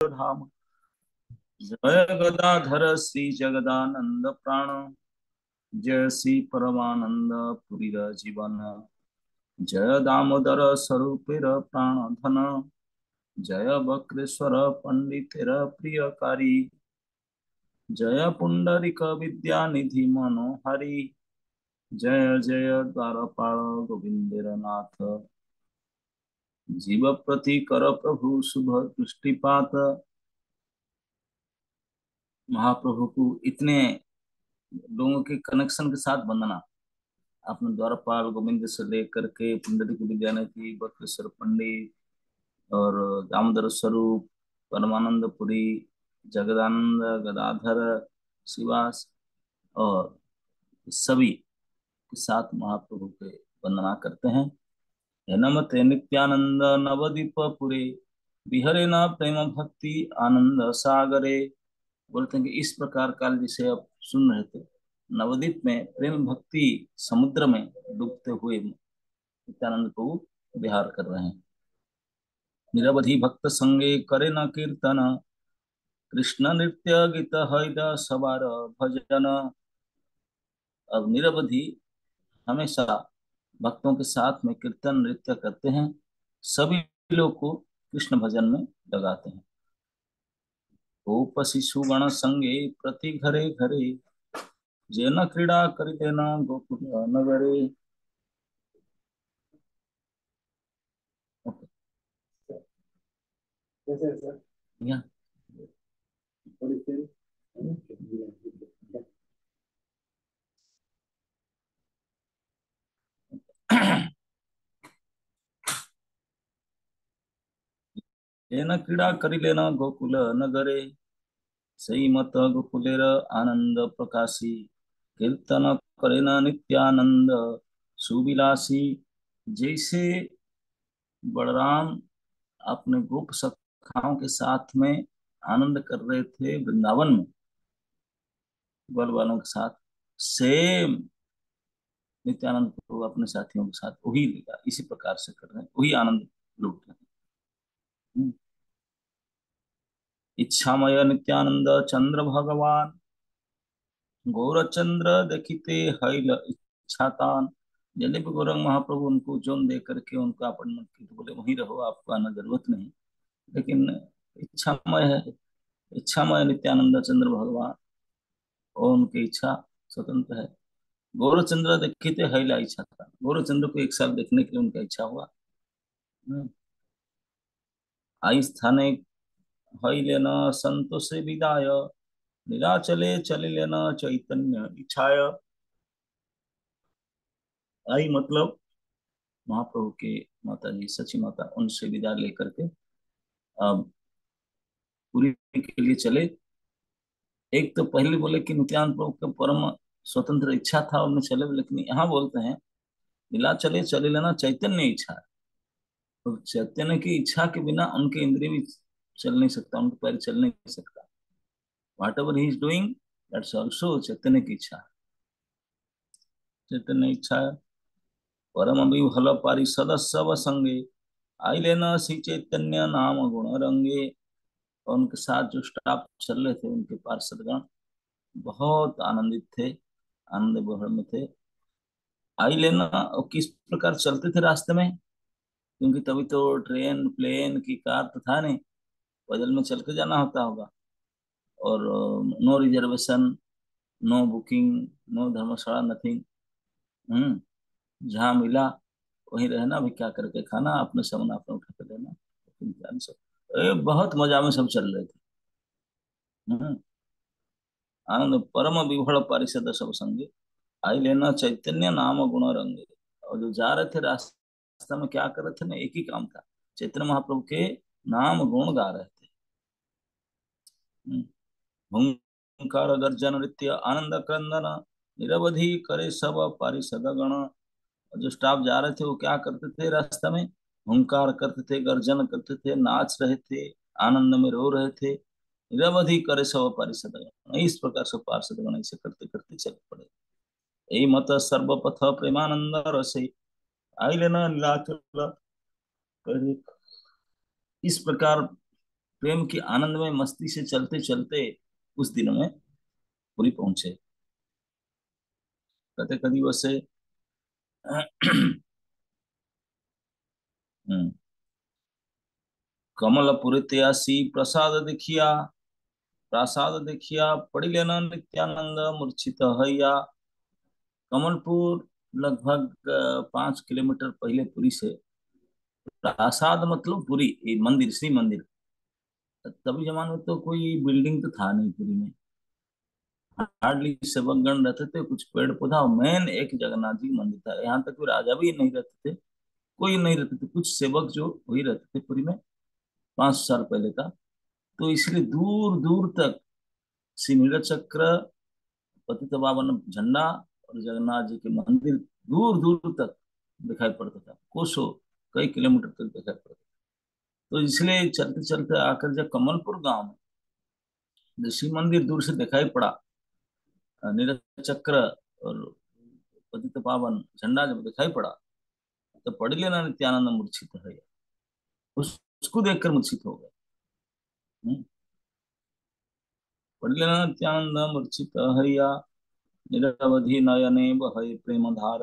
धाम। जय गदाधर श्री जगदानंद प्राण, जय श्री परमानंद पुरी जीवन, जय दामोदर स्वरूपेर प्राण धन, जय बक्रेश्वर पंडितेर प्रियकारी, जय पुंडरीक विद्यानिधि मनोहरि, जय जय द्वारपाल गोविंदेर नाथ, जीव प्रति कर प्रभु शुभ दृष्टिपात। महाप्रभु को इतने लोगों के कनेक्शन के साथ वंदना। आपने द्वारपाल गोविंद से लेकर के पुंडरीक विद्यानिधि, बक्रेश्वर पंडित और दामोदर स्वरूप, परमानंदपुरी, जगदानंद, गदाधर, शिवास और सभी के साथ महाप्रभु के वंदना करते हैं। नमते नित्यानंद नवदीप पुरे, बिहरे न प्रेम भक्ति आनंद सागरे। बोलते हैं कि इस प्रकार काल जिसे आप सुन रहे थे, नवदीप में प्रेम भक्ति समुद्र में डूबते हुए नित्यानंद प्रभु विहार कर रहे हैं। निरवधि भक्त संगे करे न कीर्तन, कृष्ण नृत्य गीत हृद सवार भजन। अब निरवधि हमेशा भक्तों के साथ में कीर्तन नृत्य करते हैं, सभी लोग को कृष्ण भजन में लगाते हैं। गोप शिशु गण संगे प्रति घरे घरे, जैन क्रीड़ा करिते न गोकुल नगरे। ओके, या जैन क्रीड़ा करिले न गोकुल नगरे, सही मत गोकुलेर आनंद प्रकाशी, कीर्तन करे न नित्यानंद सुविलासी। जैसे बलराम अपने गोप सखाओं के साथ में आनंद कर रहे थे वृंदावन में बल वालों के साथ, सेम नित्यानंद को अपने साथियों के साथ वही लीला इसी प्रकार से कर रहे हैं, वही आनंद लूट रहे हैं। इच्छामय नित्यानंद चंद्र भगवान, गौरचंद्र देखिते हैल इच्छातान। यदि भी गौरंग महाप्रभु उनको जोन दे करके उनका अपॉइंटमेंट की तो बोले वहीं रहो, आपको आना जरूरत नहीं। लेकिन इच्छामय है, इच्छामय नित्यानंद चंद्र भगवान और उनकी इच्छा स्वतंत्र है। गौरचंद्र देखिते हैला इच्छा था, गौरचंद्र को एक साल देखने के लिए उनका इच्छा हुआ। आई स्थाने हैले न संतोषे विदाय, नीलाचले चलिले न चैतन्य इच्छाय। आई मतलब महाप्रभु के माता जी सची माता उनसे विदा लेकर के अब पुरी के लिए चले। एक तो पहले बोले कि नित्यानंद प्रभु का परम स्वतंत्र इच्छा था उनमें चले, लेकिन यहाँ बोलते हैं लीला चले चले लेना चैतन्य इच्छा। तो चैतन्य की इच्छा के बिना उनके इंद्रिय भी चल नहीं सकता, उनके पैर चल नहीं सकता। Whatever he is doing that's also Chaitanya की इच्छा। चैतन्य इच्छा परम विभल पारिषद सब संगे, आई लेना श्री चैतन्य नाम गुण रंगे। और उनके साथ जो स्टाफ चल रहे थे उनके पार्षदगण बहुत आनंदित थे, आनंद बहर में थे। आई लेना और किस प्रकार चलते थे रास्ते में, क्योंकि तभी तो ट्रेन प्लेन की कार तो था नहीं, पैदल में चल के जाना होता होगा। और no reservation, no booking, no dharamshala, nothing. जहाँ मिला वहीं रहना, भी क्या करके खाना, अपने सामान अपने उठा के लेना। बहुत मजा में सब चल रहे थे। हम्म, आनंद परम विभल पारिषद सब संगे, आई लेना चैतन्य नाम गुण रंगे। और जो जा रहे थे रास्ता में क्या कर रहे थे ना, एक ही काम था, चैतन्य महाप्रभु के नाम गुण गा रहे थे। हुंकार गर्जन नृत्य आनंद क्रंदन, निरवधि करे सब पारिषद गण। जो स्टाफ जा रहे थे वो क्या करते थे रास्ता में, हुंकार करते थे, गर्जन करते थे, नाच रहे थे, आनंद में रो रहे थे। निरवधि करे सब पारिषद गण, इस प्रकार से पार्षद गण ऐसे करते करते चल पड़े। यही मत सर्वपथ प्रेमानंद रसे, आई लेना नीलाचल करे। इस प्रकार प्रेम की आनंद में मस्ती से चलते चलते उस दिन में पुरी पहुंचे। कहते कभी वैसे कमलपुर त्यासी प्रसाद देखिया पढ़ी लेना नित्यानंद मूर्छित हैया। कमलपुर लगभग 5 किलोमीटर पहले पुरी से। प्रासाद मतलब पुरी, ये मंदिर, श्री मंदिर। तभी जमाने में तो कोई बिल्डिंग तो था नहीं पुरी में। हार्डली सेवकगण रहते थे, कुछ पेड़ पौधा, और मेन एक जगन्नाथ जी मंदिर था। यहाँ तक कोई राजा भी नहीं रहते थे, कोई नहीं रहते थे, कुछ सेवक जो वही रहते थे पुरी में। 5 साल पहले था। तो इसलिए दूर दूर तक सिंह चक्र, पतित पावन झंडा और जगन्नाथ जी के मंदिर दूर दूर तक दिखाई पड़ता था, कोसों, कई किलोमीटर तक दिखाई पड़ता था। तो इसलिए चलते चलते आकर जब कमलपुर गांव में जो शिव मंदिर दूर से दिखाई पड़ा, नीरज चक्र और पतित पावन झंडा जब दिखाई पड़ा, तो पढ़ लेना नित्यानंद मूर्छित है। उसको देखकर मूर्छित हो गए। हम्म, पढ़ लेना नित्यानंद मूर्छित हैया। निरवधि नयने बहै प्रेम धार,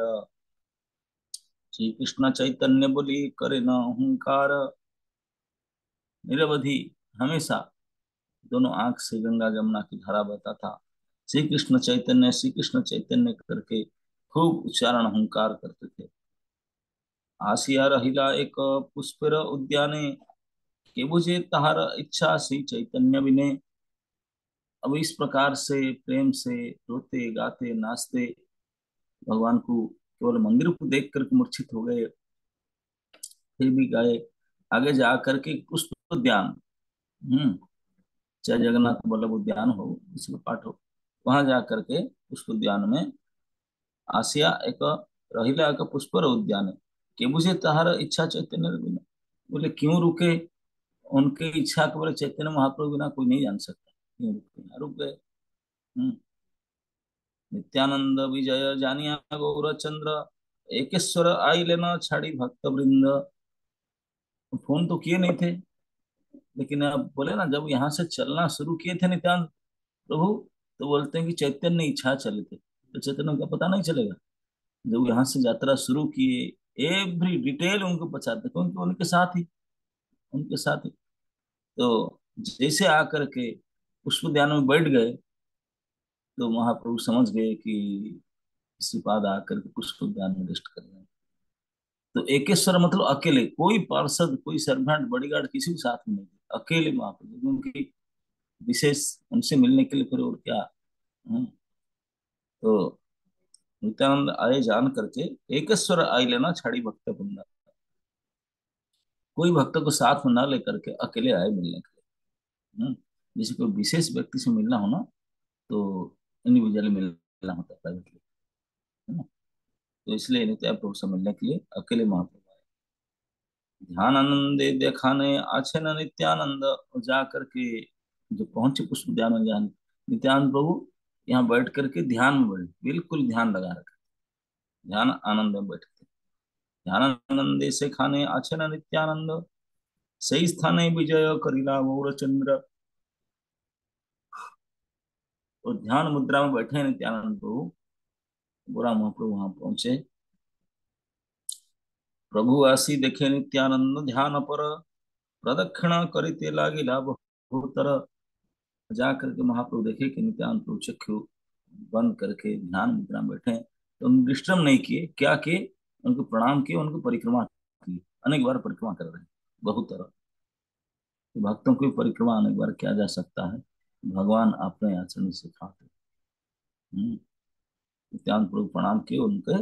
श्री कृष्ण चैतन्य बोली करे न अहंकार। निरवधि, हमेशा दोनों आंख से गंगा जमुना की धारा बहता था। श्री कृष्ण चैतन्य करके खूब उच्चारण अहंकार करते थे। आसिया रहिला एक पुष्पर उद्याने, के बुझे तहार इच्छा श्री चैतन्य विने। अब इस प्रकार से प्रेम से रोते गाते नाचते भगवान को केवल मंदिर को देख करके मूर्छित हो गए, फिर भी गए आगे जा करके पुष्प उद्यान। हम्म, चाहे जगन्नाथ वल्लभ उद्यान हो, किसी का पाठ हो, वहां जा करके पुष्प उद्यान में आसिया एक रहिला एक पुष्पर उद्यान है, कि मुझे तहार इच्छा चैतन्य बिना। बोले क्यों रुके? उनकी इच्छा के बोले चैतन्य महाप्रभु बिना कोई नहीं जान सकता, क्यों रुके? रुक गए। हम्म, नित्यानंद विजय जानिया गौर चंद्र, एकेश्वर आई लेना छाड़ी भक्त वृंद। फोन तो किए नहीं थे, लेकिन अब बोले ना, जब यहाँ से चलना शुरू किए थे नित्यानंद प्रभु, तो बोलते हैं कि चैतन्य इच्छा चले थे, तो चैतन्य का पता नहीं चलेगा? जब यहाँ से यात्रा शुरू किए, एवरी डिटेल उनको पहुंचाते, क्योंकि उनके साथ ही। तो जैसे आकर के पुष्प उद्यान में बैठ गए, तो महाप्रभु समझ गए कि श्रीपाद आकर के पुष्प उद्यान में रेस्ट कर रहे हैं। तो एकेश्वर मतलब अकेले, कोई पार्षद, कोई सर्वेंट, बॉडीगार्ड किसी के साथ में नहीं थे, अकेले महाप्रभु, उनकी विशेष उनसे मिलने के लिए फिर और क्या। हम्म, तो नित्यानंद आए जान करके, एकेश्वर आई लेना छाड़ी भक्त बंदा। कोई भक्त को साथ में ना लेकर के अकेले आए मिलने के लिए। जैसे कोई विशेष व्यक्ति से मिलना हो ना, तो इंडिविजुअली मिलना होता है, प्राइवेटली, है ना। तो इसलिए नित्य प्रभु से मिलने के लिए अकेले महाप्रभु आए। ध्यान आनंदे देखाने आछे न नित्यानंद, और जा करके जो पहुंचे पुष्प उद्यान में, जहाँ नित्यानंद प्रभु यहाँ बैठ करके ध्यान में बैठ, बिल्कुल ध्यान लगा रखा, ध्यान आनंद में बैठते। ध्यान आनंदे से खाने आछे न नित्यानंद, सही स्थाने विजय करिला गौर चंद्र। और ध्यान मुद्रा में बैठे नित्यानंद प्रभु, गोरा महाप्रभु वहां पहुंचे। प्रभु आसी देखे नित्यानंद ध्यान पर, प्रदक्षिणा करिते लागिला बहुतर। जा करके महाप्रभु देखे कि नित्यानंद प्रभु चक्षु बंद करके ध्यान मुद्रा में बैठे हैं। तो उन्होंने डिस्टर्ब नहीं किए, क्या किए? उनको प्रणाम किए, उनको परिक्रमा की, अनेक बार परिक्रमा कर रहे हैं, बहुतर। तो भक्तों की परिक्रमा अनेक बार किया जा सकता है, भगवान अपने आचरण सिखाते हैं। नित्यानंद प्रभु प्रणाम किए, उनके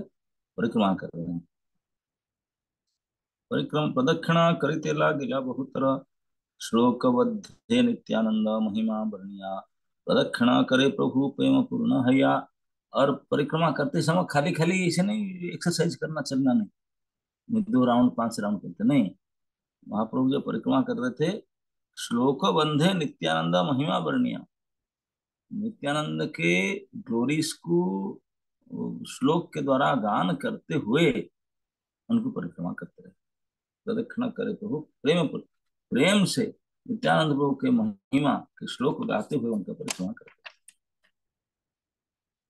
परिक्रमा कर रहे हैं। परिक्रम प्रदक्षिणा करिते लागिला बहुतर, श्लोकबद्धे नित्यानंद महिमा वर्णिया। प्रदक्षिणा करे प्रभु प्रेम पूर्ण हैया। और परिक्रमा करते समय खाली खाली ऐसे नहीं एक्सरसाइज करना, चलना नहीं, 2 राउंड 5 राउंड करते नहीं। महाप्रभु जो परिक्रमा कर रहे थे, श्लोक बंधे नित्यानंद महिमा वर्णिया, नित्यानंद के ग्लोरीज को श्लोक के द्वारा गान करते हुए उनको परिक्रमा करते रहे। प्रदक्षिणा करे प्रभु प्रेम से, नित्यानंद प्रभु के महिमा के श्लोक गाते हुए उनका परिक्रमा करते,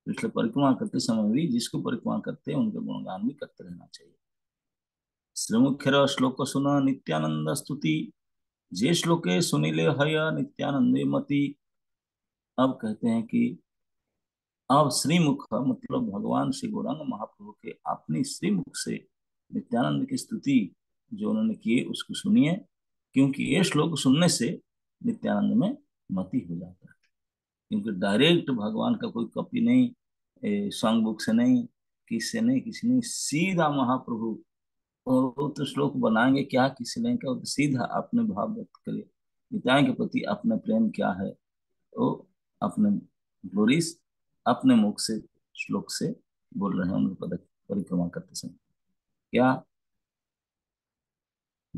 इसलिए परिक्रमा करते समय भी जिसको परिक्रमा करते हैं उनके गुणगान भी करते रहना चाहिए। श्रीमुखेर श्लोक सुन नित्यानंद स्तुति, जे श्लोके सुनिले हय नित्यानंदे मति। अब कहते हैं कि अब श्रीमुख मतलब भगवान श्री गौरांग महाप्रभु के अपनी श्रीमुख से नित्यानंद की स्तुति जो उन्होंने की उसको सुनिए, क्योंकि ये श्लोक सुनने से नित्यानंद में मति हो जाता है। क्योंकि डायरेक्ट भगवान का कोई कॉपी नहीं, सॉन्ग बुक से नहीं, किससे नहीं, किसी नहीं, सीधा महाप्रभु। और वो तो श्लोक बनाएंगे क्या, किसी ने क्या, वो तो सीधा अपने भाव व्यक्त करे, पिताएं के प्रति अपना प्रेम क्या है, वो अपने ग्लोरीज अपने मुख से श्लोक से बोल रहे हैं उनके पद परिक्रमा करते समय। क्या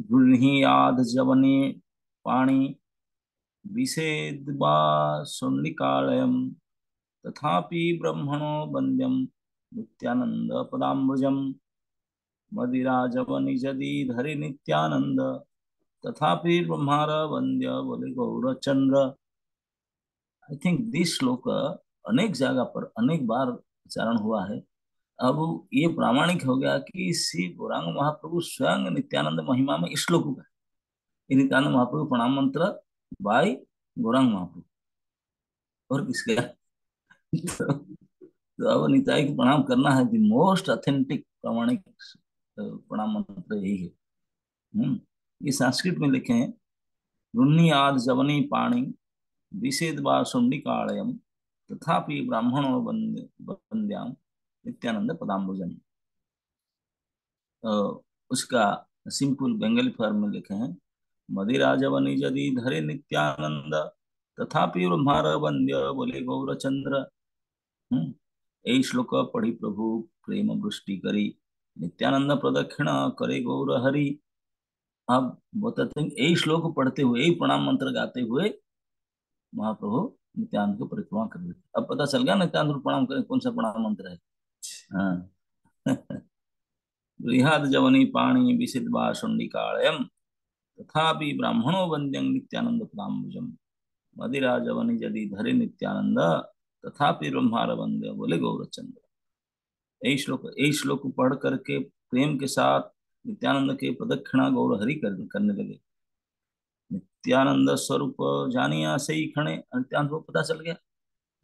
गृह्याद जवने पाणी विषेद्वा सुन्निकालयम् तथापि ब्रह्मणो वन्द्यं नित्यानंद पदाम्बुजम् मदिराजवनि यदि धरि नित्यानंद तथापि ब्रह्मार वंद्य बोले गौरचंद्र। आई थिंक दिस श्लोक अनेक जगह पर अनेक बार उच्चारण हुआ है। अब ये प्रामाणिक हो गया कि श्री गौरांग महाप्रभु स्वयं नित्यानंद महिमा में इस श्लोक का ये नित्यानंद महाप्रभु प्रणाम मंत्र बाय गौरांग महाप्रभु और किसके तो अब निताई को प्रणाम करना है, द मोस्ट ऑथेंटिक प्रामाणिक प्रणाम मंत्र यही है। ये संस्कृत में लिखे हैं, रुन्नी आद जवनी पाणी विषेद वासुंडिकालयम तथापि ब्राह्मणो वंद्याम नित्यानंद पदाम्बुजम। उसका सिंपल बंगाली फॉर्म में लिखे हैं, मदिराजवनि यदि धरे नित्यानंद तथापि ब्रह्मार वंद्य बोले गौरचंद्र। यही श्लोक पढ़ी प्रभु प्रेम वृष्टि करी नित्यानंद प्रदक्षिण करे गौर हरि। अब बताते हैं यही श्लोक पढ़ते हुए यही प्रणाम मंत्र गाते हुए महाप्रभु नित्यानंद को परिक्रमा कर रहे थे। अब पता चल गया नित्यानंद को प्रणाम करें कौन सा प्रणाम मंत्र है। हाँ गृहाद जवनी पाणी विषिद वासुंडिकालयम तथापि ब्राह्मणो वंद्यं नित्यानंद पदाम्बुजम मदिरा जवनी यदि धरे नित्यानंद तथापि ब्रह्मार वंद्य बोले गौरचंद्र। यही श्लोक पढ़ करके प्रेम के साथ नित्यानंद के प्रदक्षिणा गौर हरि करने लगे। नित्यानंद स्वरूप जानिया सही खणे, नित्यानंद को पता चल गया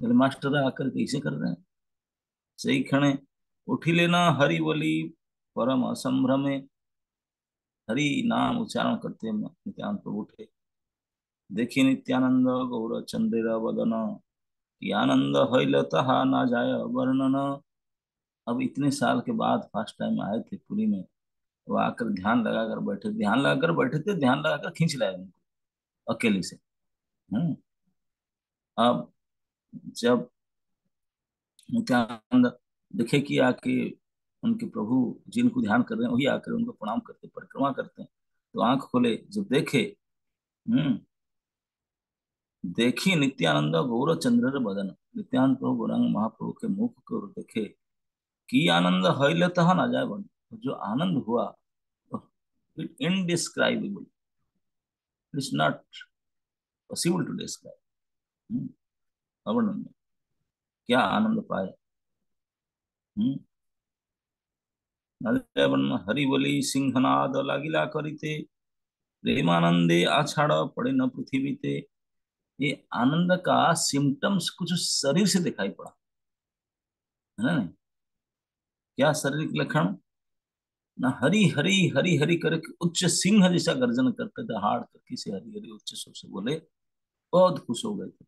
मेरे मास्टर आकर कैसे कर रहे हैं। सही खणे उठी लेना हरि बोली परम असंभ्रमे, हरि नाम उच्चारण करते नित्यानंद प्रभु उठे। देखी नित्यानंद गौर चंद्र वदन कि आनंद हईलतहा ना जाय वर्णन। अब इतने साल के बाद फर्स्ट टाइम आए थे पुरी में, वो आकर ध्यान लगाकर बैठे, ध्यान लगाकर बैठे थे, ध्यान लगाकर खींच लाए उनको अकेले से। हम्म अब जब नित्यानंद देखे कि आके उनके प्रभु जिनको ध्यान कर रहे हैं वही आकर उनको प्रणाम करते परिक्रमा करते हैं, तो आंख खोले जब देखे, हम्म देखी नित्यानंद गौर चंद्र बदन, नित्यानंद प्रभु गौरांग महाप्रभु के मुख को देखे कि आनंद हईलत ना जाए बन, जो आनंद हुआ it indescribable, it's not possible to describe. अवर्णन क्या आनंद पाए। हम्म हरि बोली सिंहनाद लागिला करिते प्रेमानंदे आछाड़ पड़े न पृथ्वी ते। ये आनंद का सिम्टम्स कुछ शरीर से दिखाई पड़ा है ना। क्या शारीरिक लक्षण, ना हरी हरी हरी हरी करके उच्च सिंह जैसा गर्जन करते थे, हाड़ करके से हरी हरी उच्च स्वर से बोले, बहुत खुश हो गए थे,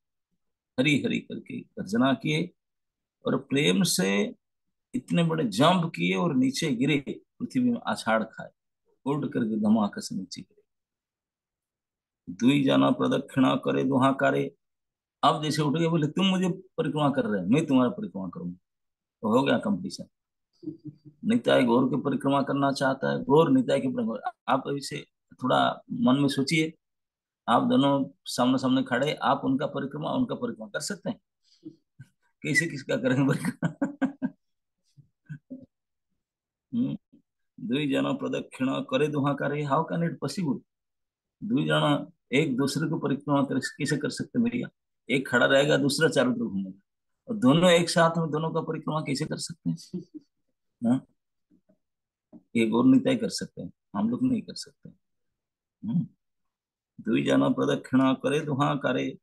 हरी हरी करके गर्जना किए और प्रेम से इतने बड़े जंप किए और नीचे गिरे, पृथ्वी में आछाड़ खाए, उड़ करके धमाके से नीचे गिरे। दुई जना प्रदक्षिणा करे दुहाकारे। अब जैसे उठ गए बोले तुम मुझे परिक्रमा कर रहे हो मैं तुम्हारा परिक्रमा करूंगा, तो हो गया कंपटीशन। निताय गौर की परिक्रमा करना चाहता है, गौर निताय की परिक्रमा। आप इसे थोड़ा मन में सोचिए, आप दोनों सामने सामने खड़े, आप उनका परिक्रमा कर सकते हैं, कैसे किसका करेंगे परिक्रमा। दुई जना प्रदक्षिणा करे दुहाकारे, हाउ कैन इट पॉसिबल। दुई जना एक दूसरे को परिक्रमा कैसे कर सकते हैं भैया? एक खड़ा रहेगा, दूसरा चारों तरफ घूमेगा, और दोनों एक साथ में दोनों का परिक्रमा कैसे कर सकते हैं? हाँ? एक और निताई कर सकते हैं, हम लोग नहीं कर सकते। हम्म। दुई जना प्रदक्षिणा करे दुहा करे,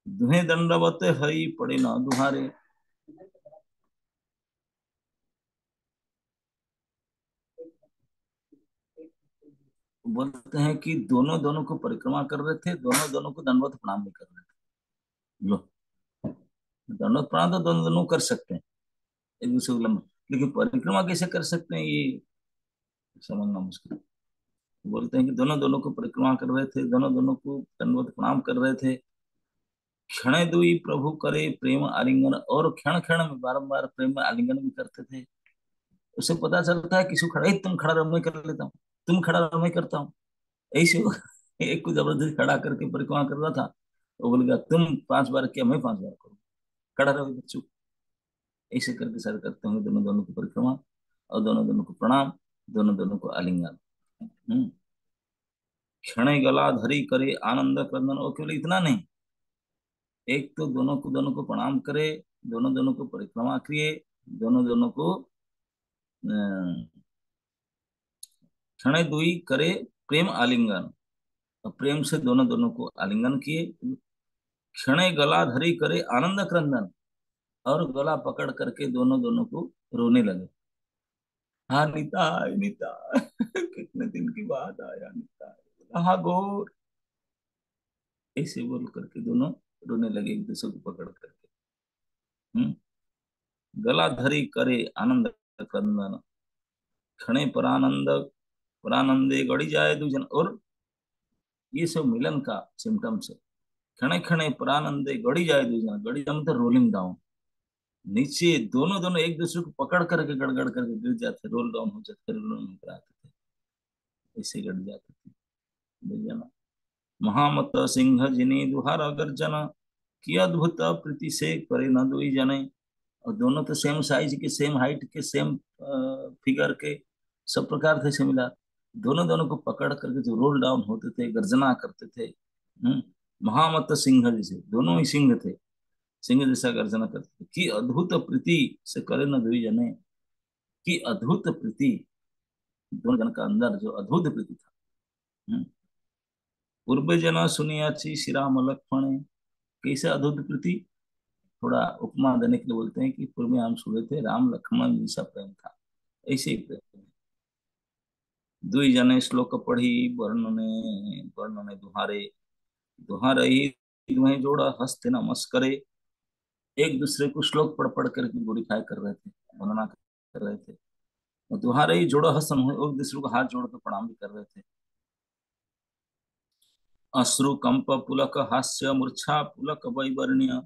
दुहे दंडवत हई पड़े ना दुहारे। बोलते हैं कि दोनों दोनों को परिक्रमा कर रहे थे, दोनों दोनों को दंडवत प्रणाम भी कर रहे थे। लो, दंडवत प्रणाम तो दोनों दोनों कर सकते हैं एक दूसरे को लंबा, लेकिन परिक्रमा कैसे कर सकते हैं ये समझना मुश्किल है। बोलते हैं कि दोनों दोनों को परिक्रमा कर रहे थे, दोनों दोनों को दंडवत प्रणाम कर रहे थे। क्षण दुई प्रभु करे प्रेम आलिंगन, और क्षण क्षण में बारंबार प्रेम में आलिंगन भी करते थे। उससे पता चलता है किसी को खड़ा, तुम खड़ा रहो मैं कर लेता हूँ, तुम खड़ा रहो मैं करता हूँ, ऐसे वो एक को जबरदस्ती खड़ा करके परिक्रमा कर रहा था। वो बोलेगा तुम 5 बार किया, मैं 5 बार करूँ, खड़ा रहो इधर चुप। ऐसे करके सारे करते होंगे दोनों दोनों को परिक्रमा, और दोनों दोनों को प्रणाम, दोनों दोनों को आलिंगन। हम्म। क्षण गला धरी करे आनंद क्रंदन, और केवल इतना नहीं, एक तो दोनों को प्रणाम करे, दोनों दोनों को परिक्रमा किए, दोनों दोनों को क्षण दुई करे प्रेम आलिंगन, और प्रेम से दोनों दोनों को आलिंगन किए। क्षण गला धरी करे आनंद क्रंदन, और गला पकड़ करके दोनों दोनों को रोने लगे। हाँ निताय निताय कितने दिन की बात आया निताय, हाँ गौर, ऐसे बोल करके दोनों रोने लगे एक दूसरे को पकड़ करके। हम्म। गला धरी करे आनंद क्रंदन, क्षणे परानंद परानंदे गड़ी जाए दूजन, और ये सब मिलन का सिम्टम्स है। क्षणे क्षणे परानंदे गड़ी जाए दूजन, गड़ी जाए मतलब रोलिंग डाउन, नीचे दोनों दोनों एक दूसरे को पकड़ करके गड़गड़ करके गिर जाते, रोल डाउन हो जाते, रोल डाउन कराते थे, ऐसे गिर जाते थे। देख जाना, महामत सिंह जिनी दुहार गर्जन, की अद्भुत प्रीति से करे न दुई जने। और दोनों तो सेम साइज के, सेम हाइट के, सेम फिगर के, सब प्रकार थे सिमिलर। दोनों दोनों को पकड़ करके जो रोल डाउन होते थे, गर्जना करते थे। महामत सिंह जैसे, दोनों ही सिंह थे, सिंह जैसा गर्जना करते थे। कि अद्भुत प्रीति से करे न दुई जने, कि अद्भुत प्रीति, दोनों जन का अंदर जो अद्भुत प्रीति था। हम्म। पूर्व जना सुनियाची श्री राम लक्ष्मण, कैसे अद्भुत प्रीति, थोड़ा उपमा देने के लिए बोलते हैं कि पूर्व में हम सुने थे राम लक्ष्मण जैसा प्रेम था, ऐसे ही प्रेम। दुई जने श्लोक पढ़ी वर्णने वर्णने दुहारे, दुहारे ही तुम्हें जोड़ा हस्ते नमस्करे। एक दूसरे को श्लोक पढ़ पढ़ करके ग्लोरीफाई कर रहे थे, वंदना कर रहे थे, और दुहारे ही जोड़ा हस्त, एक दूसरे को हाथ जोड़ कर प्रणाम भी कर रहे थे। अश्रु कंप पुलक हास्य मूर्छा पुलक वैवर्ण्य,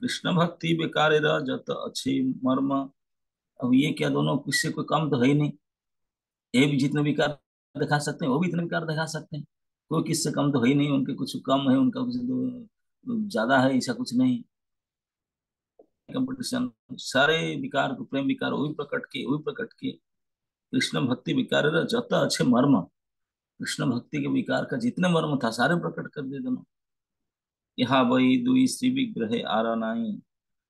कृष्ण भक्ति बेकारे जत अच्छे मर्म। अब ये क्या, दोनों किससे कोई कम तो है ही नहीं, ये भी जितने विकार दिखा सकते हैं वो भी इतने विकार दिखा सकते हैं, कोई किससे कम तो है ही नहीं, उनके कुछ कम है, उनका कुछ ज्यादा है, ऐसा कुछ नहीं। कंपटीशन, सारे विकार को, प्रेम विकार वो भी प्रकट किए, वो भी प्रकट किए। कृष्ण भक्ति विकार जत अच्छे मर्म, कृष्ण भक्ति के विकार का जितने मर्म था सारे प्रकट कर दिए दोनों। यहाँ वही दुई श्री विग्रह आरा नाही,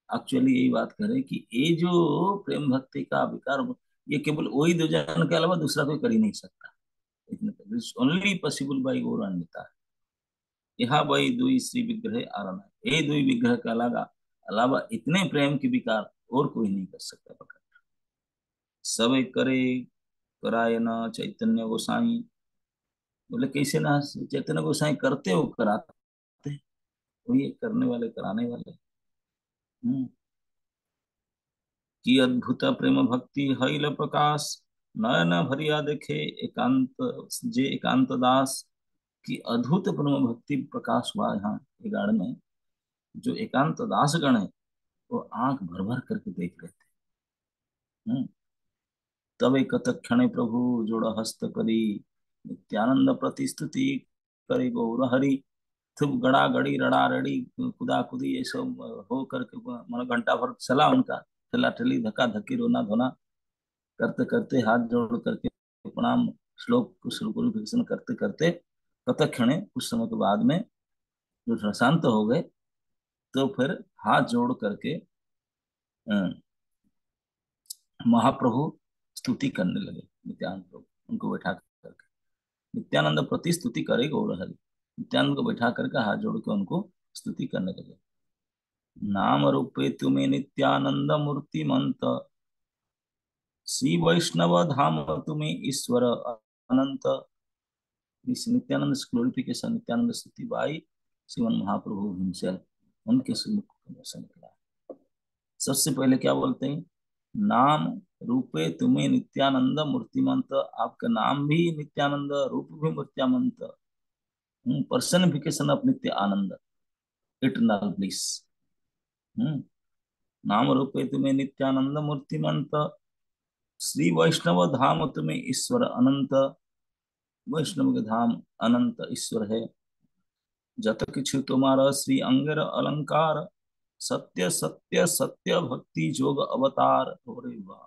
एक्चुअली यही बात करें कि ये जो प्रेम भक्ति का विकार, ये केवल वही दो जन के अलावा दूसरा कोई कर ही नहीं सकता, इतने ओनली पॉसिबल बाई गौरान्विता। यहाँ वही दुई श्री विग्रह आरण है, ये दुई विग्रह के अलावा अलावा इतने प्रेम की विकार और कोई नहीं कर सकता प्रकट। सब करे कराय न चैतन्य गोसाई, बोले कैसे ना, चैतन्य गोसाई करते हो कराते, वही करने वाले कराने वाले। हम्म। की अद्भुत प्रेम भक्ति हईल प्रकाश, नयन भरिया देखे एकांत, जे एकांत दास। की अद्भुत प्रेम भक्ति प्रकाश हुआ यहाँ ये गाड़ में, जो एकांत दास गण है वो आंख भर भर करके देख रहे थे। तब एक क्षण प्रभु जोड़ हस्त करी, नित्यानंद प्रतिस्तुति करे गौर हरि। खूब गड़ा गड़ी रड़ा रड़ी कुदा कुदी ये सब हो करके, मन घंटा भर चला उनका, ठेला ठेली धक्का धक्की रोना धोना करते करते, हाथ जोड़ करके प्रणाम, श्लोक श्लोक करते करते तत्क्षणे कुछ समय के बाद में जो थोड़ा शांत हो गए, तो फिर हाथ जोड़ करके अ, महाप्रभु स्तुति करने लगे। नित्यानंद प्रभु उनको बैठा करके, नित्यानंद प्रति स्तुति करे गौर हरि, नित्यानंद को बैठा करके हाथ जोड़ के उनको स्तुति करने लगे। नाम रूपे तुम्हें नित्यानंद मूर्तिमंत, श्री वैष्णव धाम तुम्हें ईश्वर अनंत। इस नित्यानंद ग्लोरिफिकेशन, नित्यानंद स्तुति बाई श्रीमन महाप्रभु हिमसेल्फ, उनके श्रीमुख से निकला। सबसे पहले क्या बोलते हैं? नाम रूपे तुम्हें नित्यानंद मूर्तिमंत, आपका नाम भी नित्यानंद, रूप भी मूर्तिमंत, पर्सनिफिकेशन ऑफ नित्य आनंद, इटर्नल ब्लिस। नाम रूपे तुम्हें नित्यानंद मूर्तिमंत, श्री वैष्णव धाम तुम्हें ईश्वर अनंत, वैष्णव के धाम अनंत ईश्वर है। जत किछु तुम्हारा श्री अंगर अलंकार, सत्य सत्य सत्य भक्ति जोग अवतार। अरे वाह!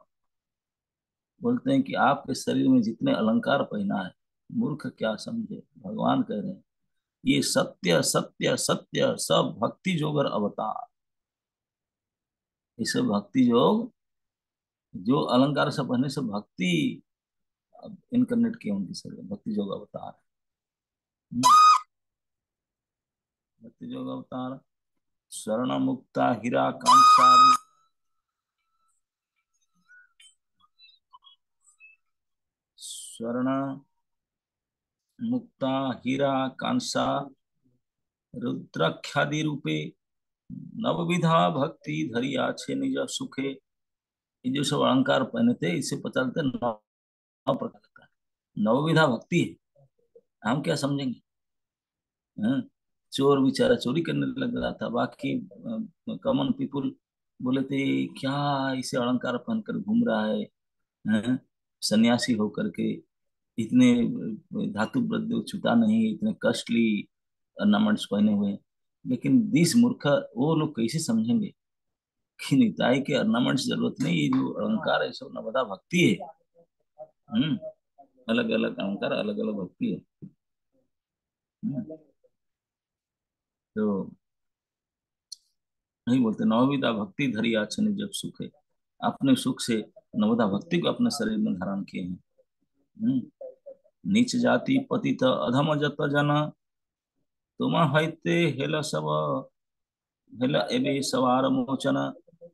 बोलते हैं कि आपके शरीर में जितने अलंकार पहना है, मूर्ख क्या समझे। भगवान कह रहे हैं ये सत्य सत्य सत्य सब भक्ति जोगर अवतार। ये सब भक्ति योग, जो अलंकार सब पहने सब भक्ति इनकर्नेट किए उनके शरीर, भक्ति योग अवतार। भक्ति योग अवतार। स्वर्ण मुक्ता हीरा कांसारी, स्वर्ण मुक्ता हीरा कांसा रुद्राख्यादि रूपे, नवविधा भक्ति धरिया छे निज सुखे। ये जो सब अलंकार पहने थे, इससे पता चलता है नौ प्रकार का नवविधा भक्ति है। हम क्या समझेंगे? हैं? चोर बेचारा चोरी करने लग रहा था, बाकी कॉमन पीपुल बोले थे क्या इसे अलंकार पहनकर घूम रहा है, हैं? सन्यासी होकर के इतने धातु ब्रद्य छूटा नहीं, इतने कष्टली ऑर्नामेंट्स पहने हुए। लेकिन दिस मूर्ख, वो लोग कैसे समझेंगे कि निताई के ऑर्नामेंट्स जरूरत नहीं, ये जो अलंकार है सब नवदा भक्ति है। हम्म अलग अलग अलंकार, अलग अलग भक्ति है। हम्म, तो नहीं बोलते नवविधा भक्ति धरी आछन जब सुख है, अपने सुख से नवदा भक्ति को अपने शरीर में धारण किए हैं। हम्म, नीच जाति पतित अधम जत जना, तुम हईते हेल सब, हेल एबे सवार मोचना।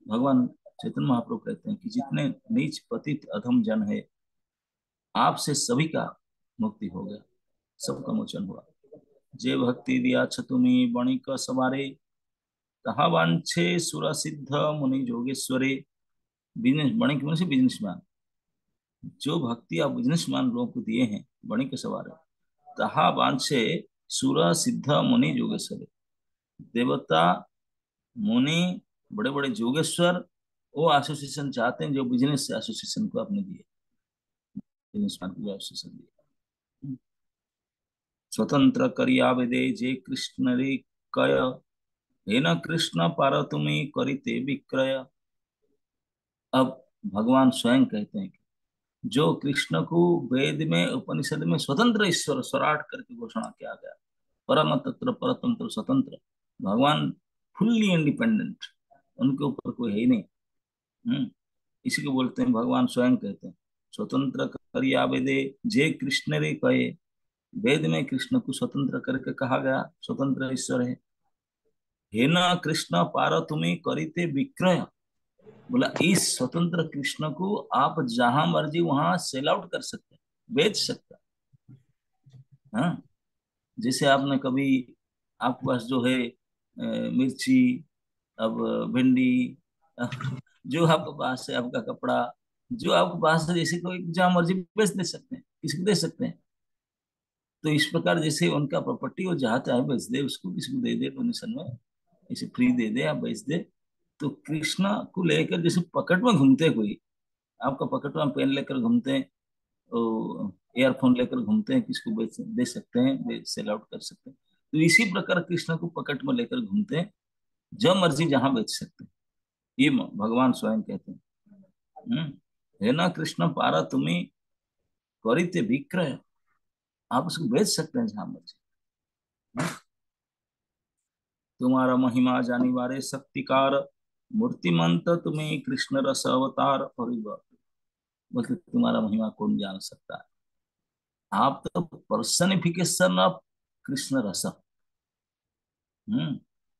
भगवान चैतन्य महाप्रभु कहते हैं कि जितने नीच पतित अधम जन है, आपसे सभी का मुक्ति हो गया, सबका मोचन हुआ। जे भक्ति दिया तुम्हें बणिक सवारे, कहा वांछे सुर सिद्ध मुनि जोगेश्वरे। बिजनेस बणिक मुनि से बिजनेसमैन, जो भक्ति आप बिजनेसमैन लोगों को दिए हैं, बणिक सवारे, कहा वांछे सुर सिद्ध मुनि जोगेश्वरे। देवता मुनि बड़े बड़े जोगेश्वर वो एसोसिएशन चाहते हैं जो बिजनेस एसोसिएशन को आपने दिए, बिजनेसमैन को एसोसिएशन दिए। स्वतंत्र करिया वेदे जे कृष्ण रे कय, हे न कृष्ण पार तुम्हें करिते विक्रय। अब भगवान स्वयं कहते हैं कि जो कृष्ण को वेद में उपनिषद में स्वतंत्र ईश्वर स्वराट करके घोषणा किया गया, परम तत्र परतंत्र स्वतंत्र, भगवान फुल्ली इंडिपेंडेंट, उनके ऊपर कोई है ही नहीं। इसी को बोलते हैं, भगवान स्वयं कहते हैं स्वतंत्र करिया वेदे जे कृष्ण रे कहे। वेद में कृष्ण को स्वतंत्र करके कहा गया, स्वतंत्र ईश्वर है। हे न कृष्ण पार तुम्हें करिते विक्रय, बोला इस स्वतंत्र कृष्ण को आप जहां मर्जी वहां सेल आउट कर सकते हैं, बेच सकते हैं। हाँ, जैसे आपने कभी, आपके पास जो है मिर्ची, अब भिंडी, जो आपके पास है, आपका कपड़ा जो आपके पास है, जैसे कोई जहां मर्जी बेच दे सकते हैं, किसी को दे सकते हैं। तो इस प्रकार जैसे उनका प्रॉपर्टी वो जहाँ चाहे बेच दे, उसको किसी को दे दे डोनेशन में, इसे फ्री दे दे या बेच दे। तो कृष्णा को लेकर जैसे पकड़ में घूमते हैं, कोई आपका पकड़ में पेन लेकर घूमते हैं, तो एयरफोन लेकर घूमते हैं, किसको बेच दे सकते हैं, सेल आउट कर सकते हैं। तो इसी प्रकार कृष्ण को पकड़ में लेकर घूमते हैं, जो मर्जी जहां बेच सकते हैं। ये भगवान स्वयं कहते हैं। है ना कृष्ण पारा तुम्हें करिते विक्रय, आप उसको बेच सकते हैं जहां मर्जी। तुम्हारा महिमा जानी वारे शक्तिकार, मूर्तिमंत तुम्हें कृष्ण रस अवतार। और बोलते तुम्हारा महिमा कौन जान सकता है, आप तो पर्सनिफिकेशन ऑफ कृष्ण रस।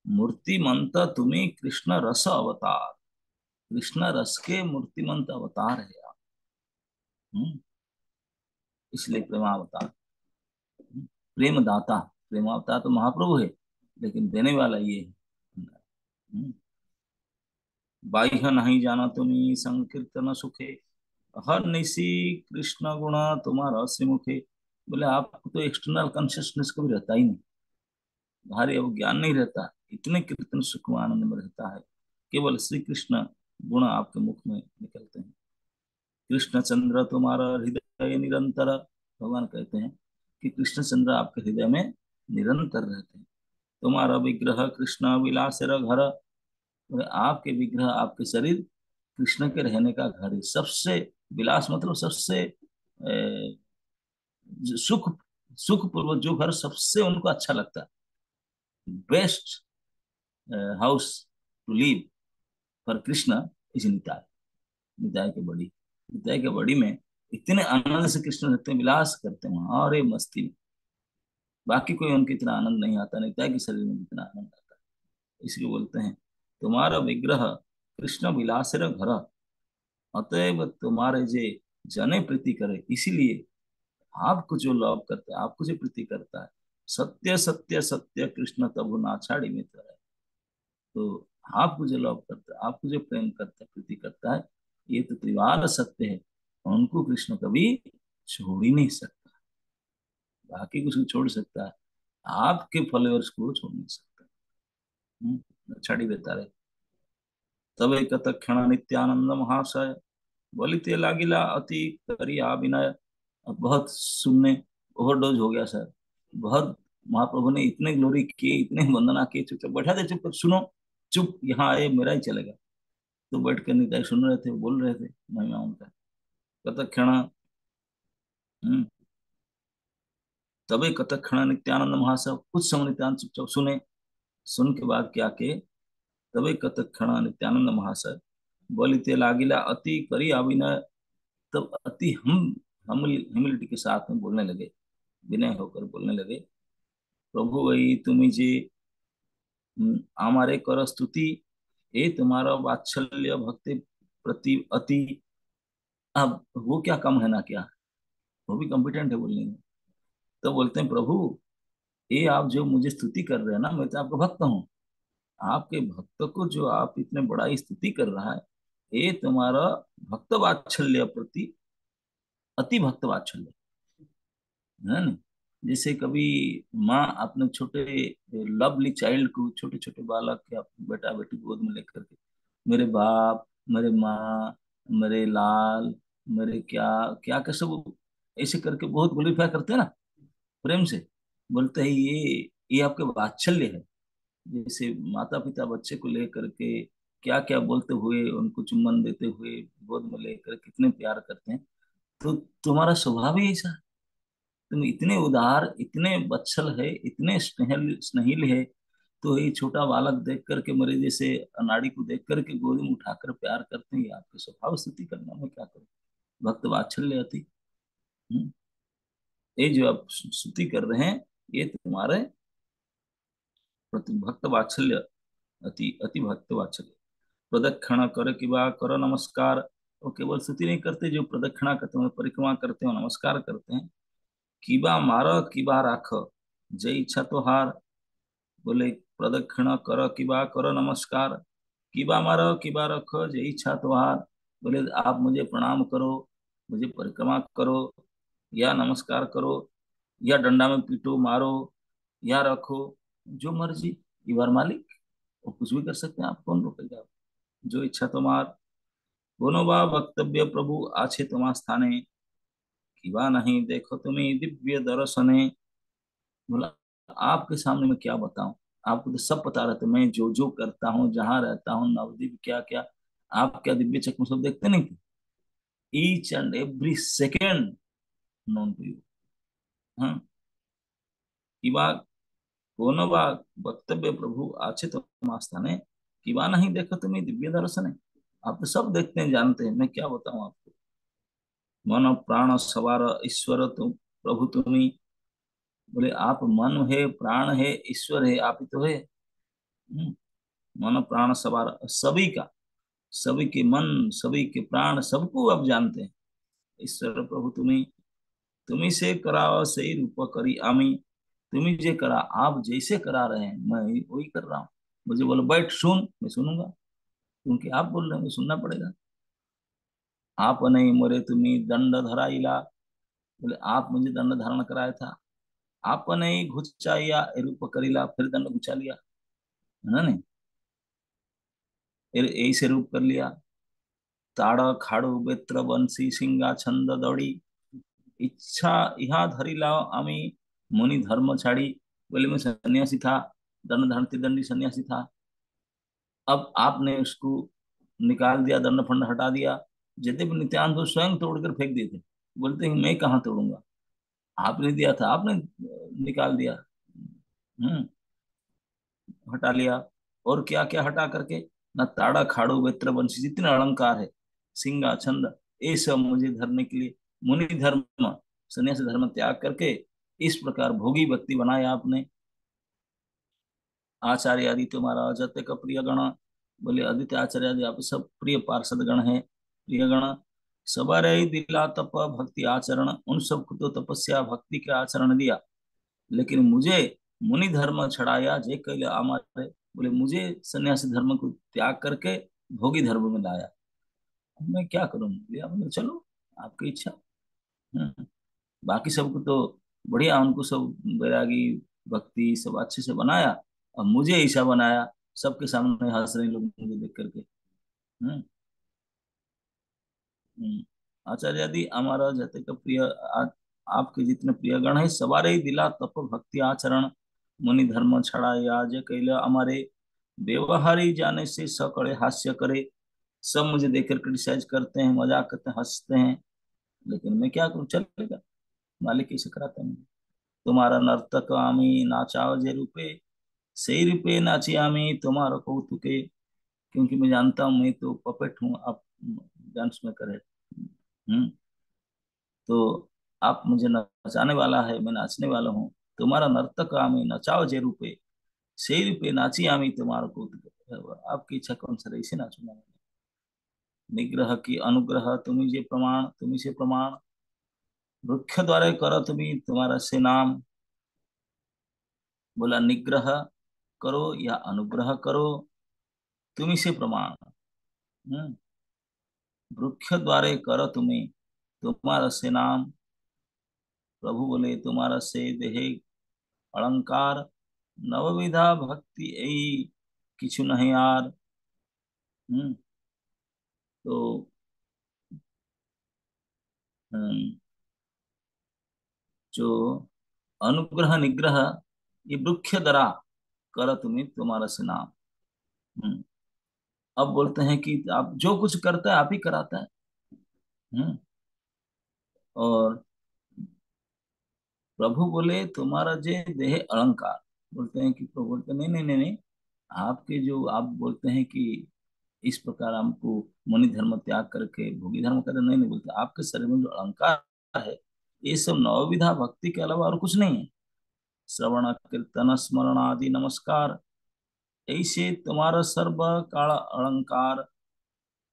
मूर्तिमंत तुम्हें कृष्ण रस अवतार, कृष्ण रस के मूर्तिमंत अवतार है आप। हम्म, इसलिए प्रेमावतार। प्रेम दाता, प्रेमावतार तो महाप्रभु है, लेकिन देने वाला ये है। हम्म, बाह्य नहीं जाना तुम्हें संकीर्तन सुखे, हर निशी कृष्ण गुणा तुम्हारा श्रीमुखे। बोले आपको तो एक्सटर्नल कॉन्शियसनेस कभी रहता ही नहीं, बाहरी अब ज्ञान नहीं रहता, इतने कीर्तन सुख में आनंद में रहता है, केवल श्री कृष्ण गुण आपके मुख में निकलते हैं। कृष्ण चंद्र तुम्हारा हृदय निरंतर, भगवान कहते हैं कि कृष्ण चंद्र आपके हृदय में निरंतर रहते हैं। तुम्हारा विग्रह कृष्ण विलास घर, आपके विग्रह आपके शरीर कृष्ण के रहने का घर है। सबसे विलास मतलब सबसे सुख, सुख पूर्वक जो घर सबसे उनको अच्छा लगता है, best house to live for Krishna is Nitai. Nitai के बड़ी, निताय के बड़ी में इतने आनंद से कृष्ण रहते हैं, विलास करते हैं वहां, और मस्ती में। बाकी कोई उनके इतना आनंद नहीं आता, निताय के शरीर में इतना आनंद आता है। इसलिए बोलते हैं तुम्हारा विग्रह कृष्ण विलास घर, अतएव तुम्हारे जे जने प्रीति करे, इसीलिए आपको जो लव करता है, आपको जो प्रीति करता है, सत्य सत्य सत्य कृष्ण तबु नाछाड़ी मित्र है। तो आपको जो लव करता है, आपको जो प्रेम करता है, प्रीति करता है, ये तो त्रिवार सत्य है, उनको कृष्ण कभी छोड़ ही नहीं सकता। बाकी कुछ छोड़ सकता है, आपके फॉलोअर्स को छोड़ नहीं सकता। छाड़ी देता रहे। तब एक क्षण नित्यानंद महाशय, बोलिते लागिला अति करिया विनय। अब बहुत सुनने ओवरडोज हो गया सर, बहुत महाप्रभु ने इतने ग्लोरी किए, इतने वंदना किए, चुपचाप बैठा दे, चुप सुनो, चुप यहाँ आए मेरा ही चलेगा। तो बैठ कर निताई सुन रहे थे, बोल रहे थे महिमा उनका। कतक क्षण, तबे कतक क्षण नित्यानंद महाशय, कुछ समय नित्यानंद चुपचाप सुने। सुन के बाद क्या के, तबे कतक क्षण नित्यानंद महाशय, बोलिते लागिला अति करी अभिनय। तब अति हम ह्यूमिलिटी के साथ में बोलने लगे, विनय होकर बोलने लगे, प्रभु वही तुम्हें जे हमारे कर स्तुति, ये तुम्हारा वात्सल्य भक्ति प्रति अति। अब वो क्या कम है ना क्या, वो भी कॉम्पिटेंट है बोलने में। तो बोलते हैं प्रभु, ये आप जो मुझे स्तुति कर रहे हैं ना, मैं तो आपका भक्त हूँ, आपके भक्त को जो आप इतने बड़ा ही स्तुति कर रहा है, ये तुम्हारा भक्त वात्सल्य प्रति अति भक्त वात्सल्य है ना। जैसे कभी माँ अपने छोटे लवली चाइल्ड को, छोटे छोटे बालक या बेटा बेटी गोद में लेकर के, मेरे बाप, मेरे माँ, मेरे लाल, मेरे क्या क्या क्या सब ऐसे करके बहुत ग्लोरीफाई करते हैं ना, प्रेम से बोलते हैं, ये आपके वात्सल्य है। जैसे माता पिता बच्चे को लेकर के क्या क्या बोलते हुए, उनको चुम्बन देते हुए गोद में लेकर कितने प्यार करते हैं, तो तुम्हारा स्वभाव ही ऐसा, तुम इतने उदार, इतने वत्सल है, इतने स्नेहल स्नेहिल है। तो ये छोटा बालक देख करके, मेरे जैसे अनाड़ी को देख करके गोद में उठाकर प्यार करते हैं, ये आपके स्वभाव स्तुति करना, मैं क्या करूं। भक्त वात्सल्य अति। हम्म, ये जो आप स्तुति कर रहे हैं, ये तुम्हारे प्रति भक्त वात्सल्य, अति अति भक्त वात्सल्य। प्रदक्षिणा कर किबा कर नमस्कार, वो केवल स्तुति नहीं करते, जो प्रदक्षिणा करते हैं, परिक्रमा करते हैं, नमस्कार करते हैं। किबा मार किबा राख, जय इच्छा तो हार। बोले प्रदक्षिणा कर किबा कर नमस्कार, किबा मार किबा रख जय इच्छा तो हार। बोले आप मुझे प्रणाम करो, मुझे परिक्रमा करो, या नमस्कार करो, या डंडा में पीटो मारो, या रखो, जो मर्जी, यू आर मालिक, वो कुछ भी कर सकते हैं, आप कौन रोकेगा। जो इच्छा तुम्हार, बोलो बा वक्तव्य प्रभु आछे तुम्हार स्थाने, किबा नहीं देखो तुम्हें दिव्य दर्शने। बोला आपके सामने मैं क्या बताऊं, आपको तो सब पता रहता है, मैं जो जो करता हूँ, जहां रहता हूँ, नवदीप क्या क्या, आप क्या दिव्य चक्र सब देखते नहीं थे, each and every second known to you. हाँ, किवा कोनो बा वक्तव्य प्रभु आछे तो मास्ताने, किवा नहीं देखो तुम्हें दिव्य दर्शन है। आप तो सब देखते हैं, जानते हैं, मैं क्या बताऊं आपको। मन प्राण सवार ईश्वर तुम प्रभु तुम्ही। बोले आप मन है, प्राण है, ईश्वर है, आप ही तो है। हम्म, मन प्राण सवार सभी का, सभी के मन, सभी के प्राण, सबको आप जानते हैं। ईश्वर प्रभु तुम्ही, तुम्ही से कराओ सही रूप करी आमी। तुम्ही जे करा, आप जैसे करा रहे हैं मैं वही कर रहा हूँ। मुझे बोलो बैठ सुन, मैं सुनूंगा, क्योंकि आप बोल रहे हैं, मुझे सुनना पड़ेगा। आप नहीं मोरे तुम्ही दंड धराइला। बोले आप मुझे दंड धारण कराया था। आप नहीं घुचाइया रूप करीला, फिर दंड घुचा लिया, है ना नहीं, फिर यही से रूप कर लिया। ताड़ खाड़ू बेत्र बंसी सिंगा छंद दौड़ी, इच्छा यहाँ धरी लाओ आमी मुनि धर्म छाड़ी। बोले मैं सन्यासी था, दंड धरती दंडी सन्यासी था। अब आपने उसको निकाल दिया, दंड फंड हटा दिया। यद्यपि नित्यानंद तो स्वयं तोड़ कर फेंक दिए थे। बोलते हैं मैं कहाँ तोड़ूंगा, आपने दिया था, आपने निकाल दिया। हम्म, हटा लिया। और क्या क्या हटा करके, न ताड़ा खाड़ू बेत्र बंसी, जितने अलंकार है, सिंगा छंद, ये सब मुझे धरने के लिए मुनि धर्म, सन्यासी धर्म त्याग करके इस प्रकार भोगी व्यक्ति बनाया आपने। आचार्य आदि तुम्हारा जते का प्रिय गण। बोले आदित्य आचार्य आदि आप सब प्रिय पार्षद गण है, प्रिय गण। सबारे ही दिला तप भक्ति आचरण, उन सबको तो तपस्या भक्ति के आचरण दिया, लेकिन मुझे मुनि धर्म छड़ाया जे कैले हमारे। बोले मुझे सन्यासी धर्म को त्याग करके भोगी धर्म में लाया। अब मैं क्या करूं, बोले बोले चलो आपकी इच्छा। हम्म, बाकी सबको तो बढ़िया, उनको सब वैरागी भक्ति सब अच्छे से बनाया, और मुझे ऐसा बनाया, सबके सामने हंस रहे लोग मुझे देख करके। हम्म, हम्म। आचार्य यदि हमारा जते का प्रिय आपके जितने प्रिय गण है, सवारे ही दिला तप भक्ति आचरण, मुनि धर्म छड़ा आज कैले हमारे। व्यवहारी जाने से सकड़े हास्य करे, सब मुझे देखकर क्रिटिसाइज करते हैं, मजाक करते हैं, हंसते हैं, लेकिन मैं क्या करूं, चलेगा, मालिक इसे कराता है। तुम्हारा नर्तक आमी नाचाओ जे रूपे, सही रूपे नाची आमी तुम्हारा कौतुके। क्योंकि मैं जानता हूँ मैं तो पपेट हूँ, आप डांस में करे। हम्म, तो आप मुझे नचाने वाला है, मैं नाचने वाला हूँ। तुम्हारा नर्तक आमी नचाओ जे रूपे, सही रूपे नाची आमी तुम्हारा कौतुके। आपकी इच्छा कौन सा रही, इसे नाचूंगा मैं। निग्रह की अनुग्रह तुम्ही जे प्रमाण, तुम्ही से प्रमाण। वृक्ष द्वारा करो तुम्ही तुम्हारा से नाम। बोला निग्रह करो या अनुग्रह करो, तुम्ही से प्रमाण। हम्म, वृक्ष द्वारे करो तुम्ही तुम्हारा से नाम। प्रभु बोले तुम्हारा से देहे अलंकार, नवविधा भक्ति यही किछु नहीं यार। हम्म, तो हम्म, जो अनुग्रह निग्रह, ये वृक्ष द्वारा करो तुम्ही तुम्हारा से नाम। हम्म, अब बोलते हैं कि आप जो कुछ करता है आप ही कराता है। हम्म, और प्रभु बोले तुम्हारा जे देह अलंकार। बोलते हैं कि प्रभु बोलते नहीं नहीं नहीं नहीं, आपके जो आप बोलते हैं कि इस प्रकार हमको मुनि धर्म त्याग करके भोगी धर्म कर, नहीं नहीं, बोलते आपके शरीर में जो अलंकार है, ये सब नवविधा भक्ति के अलावा और कुछ नहीं है। श्रवण कीर्तन स्मरण आदि नमस्कार, ऐसे तुम्हारा सर्व काल अलंकार।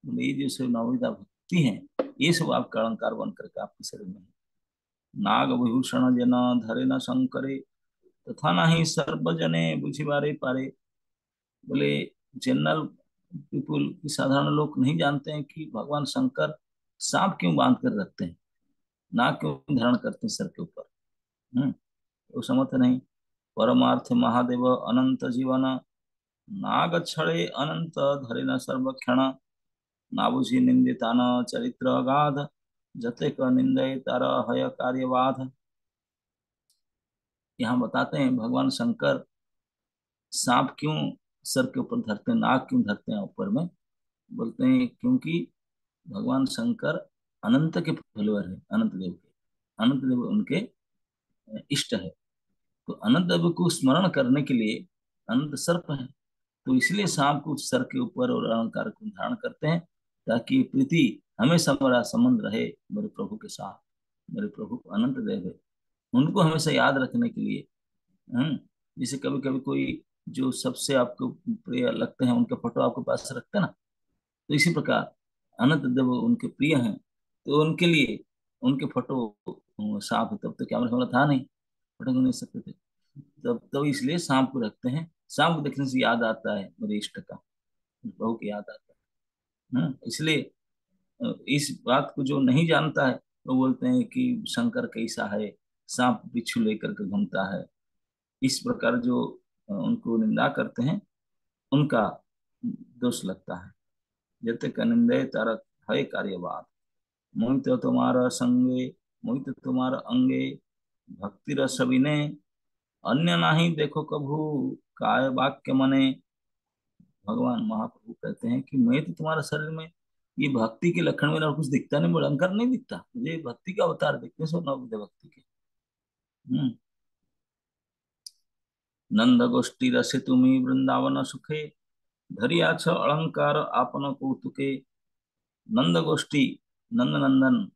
ये जो सब नवविधा भक्ति है, ये सब आपका अलंकार बन करके आपके शरीर में है। नाग विभूषण जन धरे न शंकरे, तथा नहीं सर्वजने बुझिबारे पारे। बोले जनरल पीपुल की, साधारण लोग नहीं जानते हैं कि भगवान शंकर सांप क्यों बांध कर रखते हैं, नाग क्यों धारण करते हैं सर के ऊपर। वो समझते नहीं। परमार्थ महादेव अनंत जीवन, नाग छड़े अनंत धरे न सर्वक्षण। ना बुझी निंदिता न चरित्र अगाध, जते क निंदे तार हय कार्यवाध। यहाँ बताते हैं भगवान शंकर सांप क्यों सर के ऊपर धरते हैं, नाग क्यों धरते हैं ऊपर में। बोलते हैं क्योंकि भगवान शंकर अनंत के फॉलोअर है, अनंत देव के, अनंत देव उनके इष्ट है। तो अनंत देव को स्मरण करने के लिए अनंत सर्प है, तो इसलिए सांप को उस सर के ऊपर और अलंकार को धारण करते हैं, ताकि प्रीति हमेशा हमारा संबंध रहे मेरे प्रभु के साथ। मेरे प्रभु अनंत देव है, उनको हमेशा याद रखने के लिए। जैसे कभी कभी कोई जो सबसे आपको प्रिय लगते हैं उनके फोटो आपके पास रखते हैं ना, तो इसी प्रकार अनंत देव उनके प्रिय हैं, तो उनके लिए उनके फोटो सांप है। तब तो कैमरा वैमरा था नहीं, फोटो नहीं सकते थे, तब तो इसलिए सांप को रखते हैं। सांप को देखने से याद आता है मेरे इष्ट का, प्रभु की याद आता है। इसलिए इस बात को जो नहीं जानता है वो बोलते हैं कि शंकर कैसा है, सांप बिच्छू लेकर के घूमता है। इस प्रकार जो उनको निंदा करते हैं, उनका दोष लगता है। जते कनिंदे तारक है कार्यवाद, मोहित तुम्हारा संगे, मोहित तुम्हारा अंगे, भक्ति रस विनय, अन्य नाही देखो कभू, काय वाक्य मने। भगवान महाप्रभु कहते हैं कि मैं तो तुम्हारा शरीर में ये भक्ति के लक्षण में और कुछ दिखता नहीं, मुझे अलंकार नहीं दिखता, मुझे भक्ति का अवतार दिखते सो न बुद्धे भक्ति के। हम्म नंद गोष्ठी रसे तुम्ही वृंदावन सुखे, धरिया छ अलंकार आपन कौतुके। नंद गोष्ठी, नंद नंदन,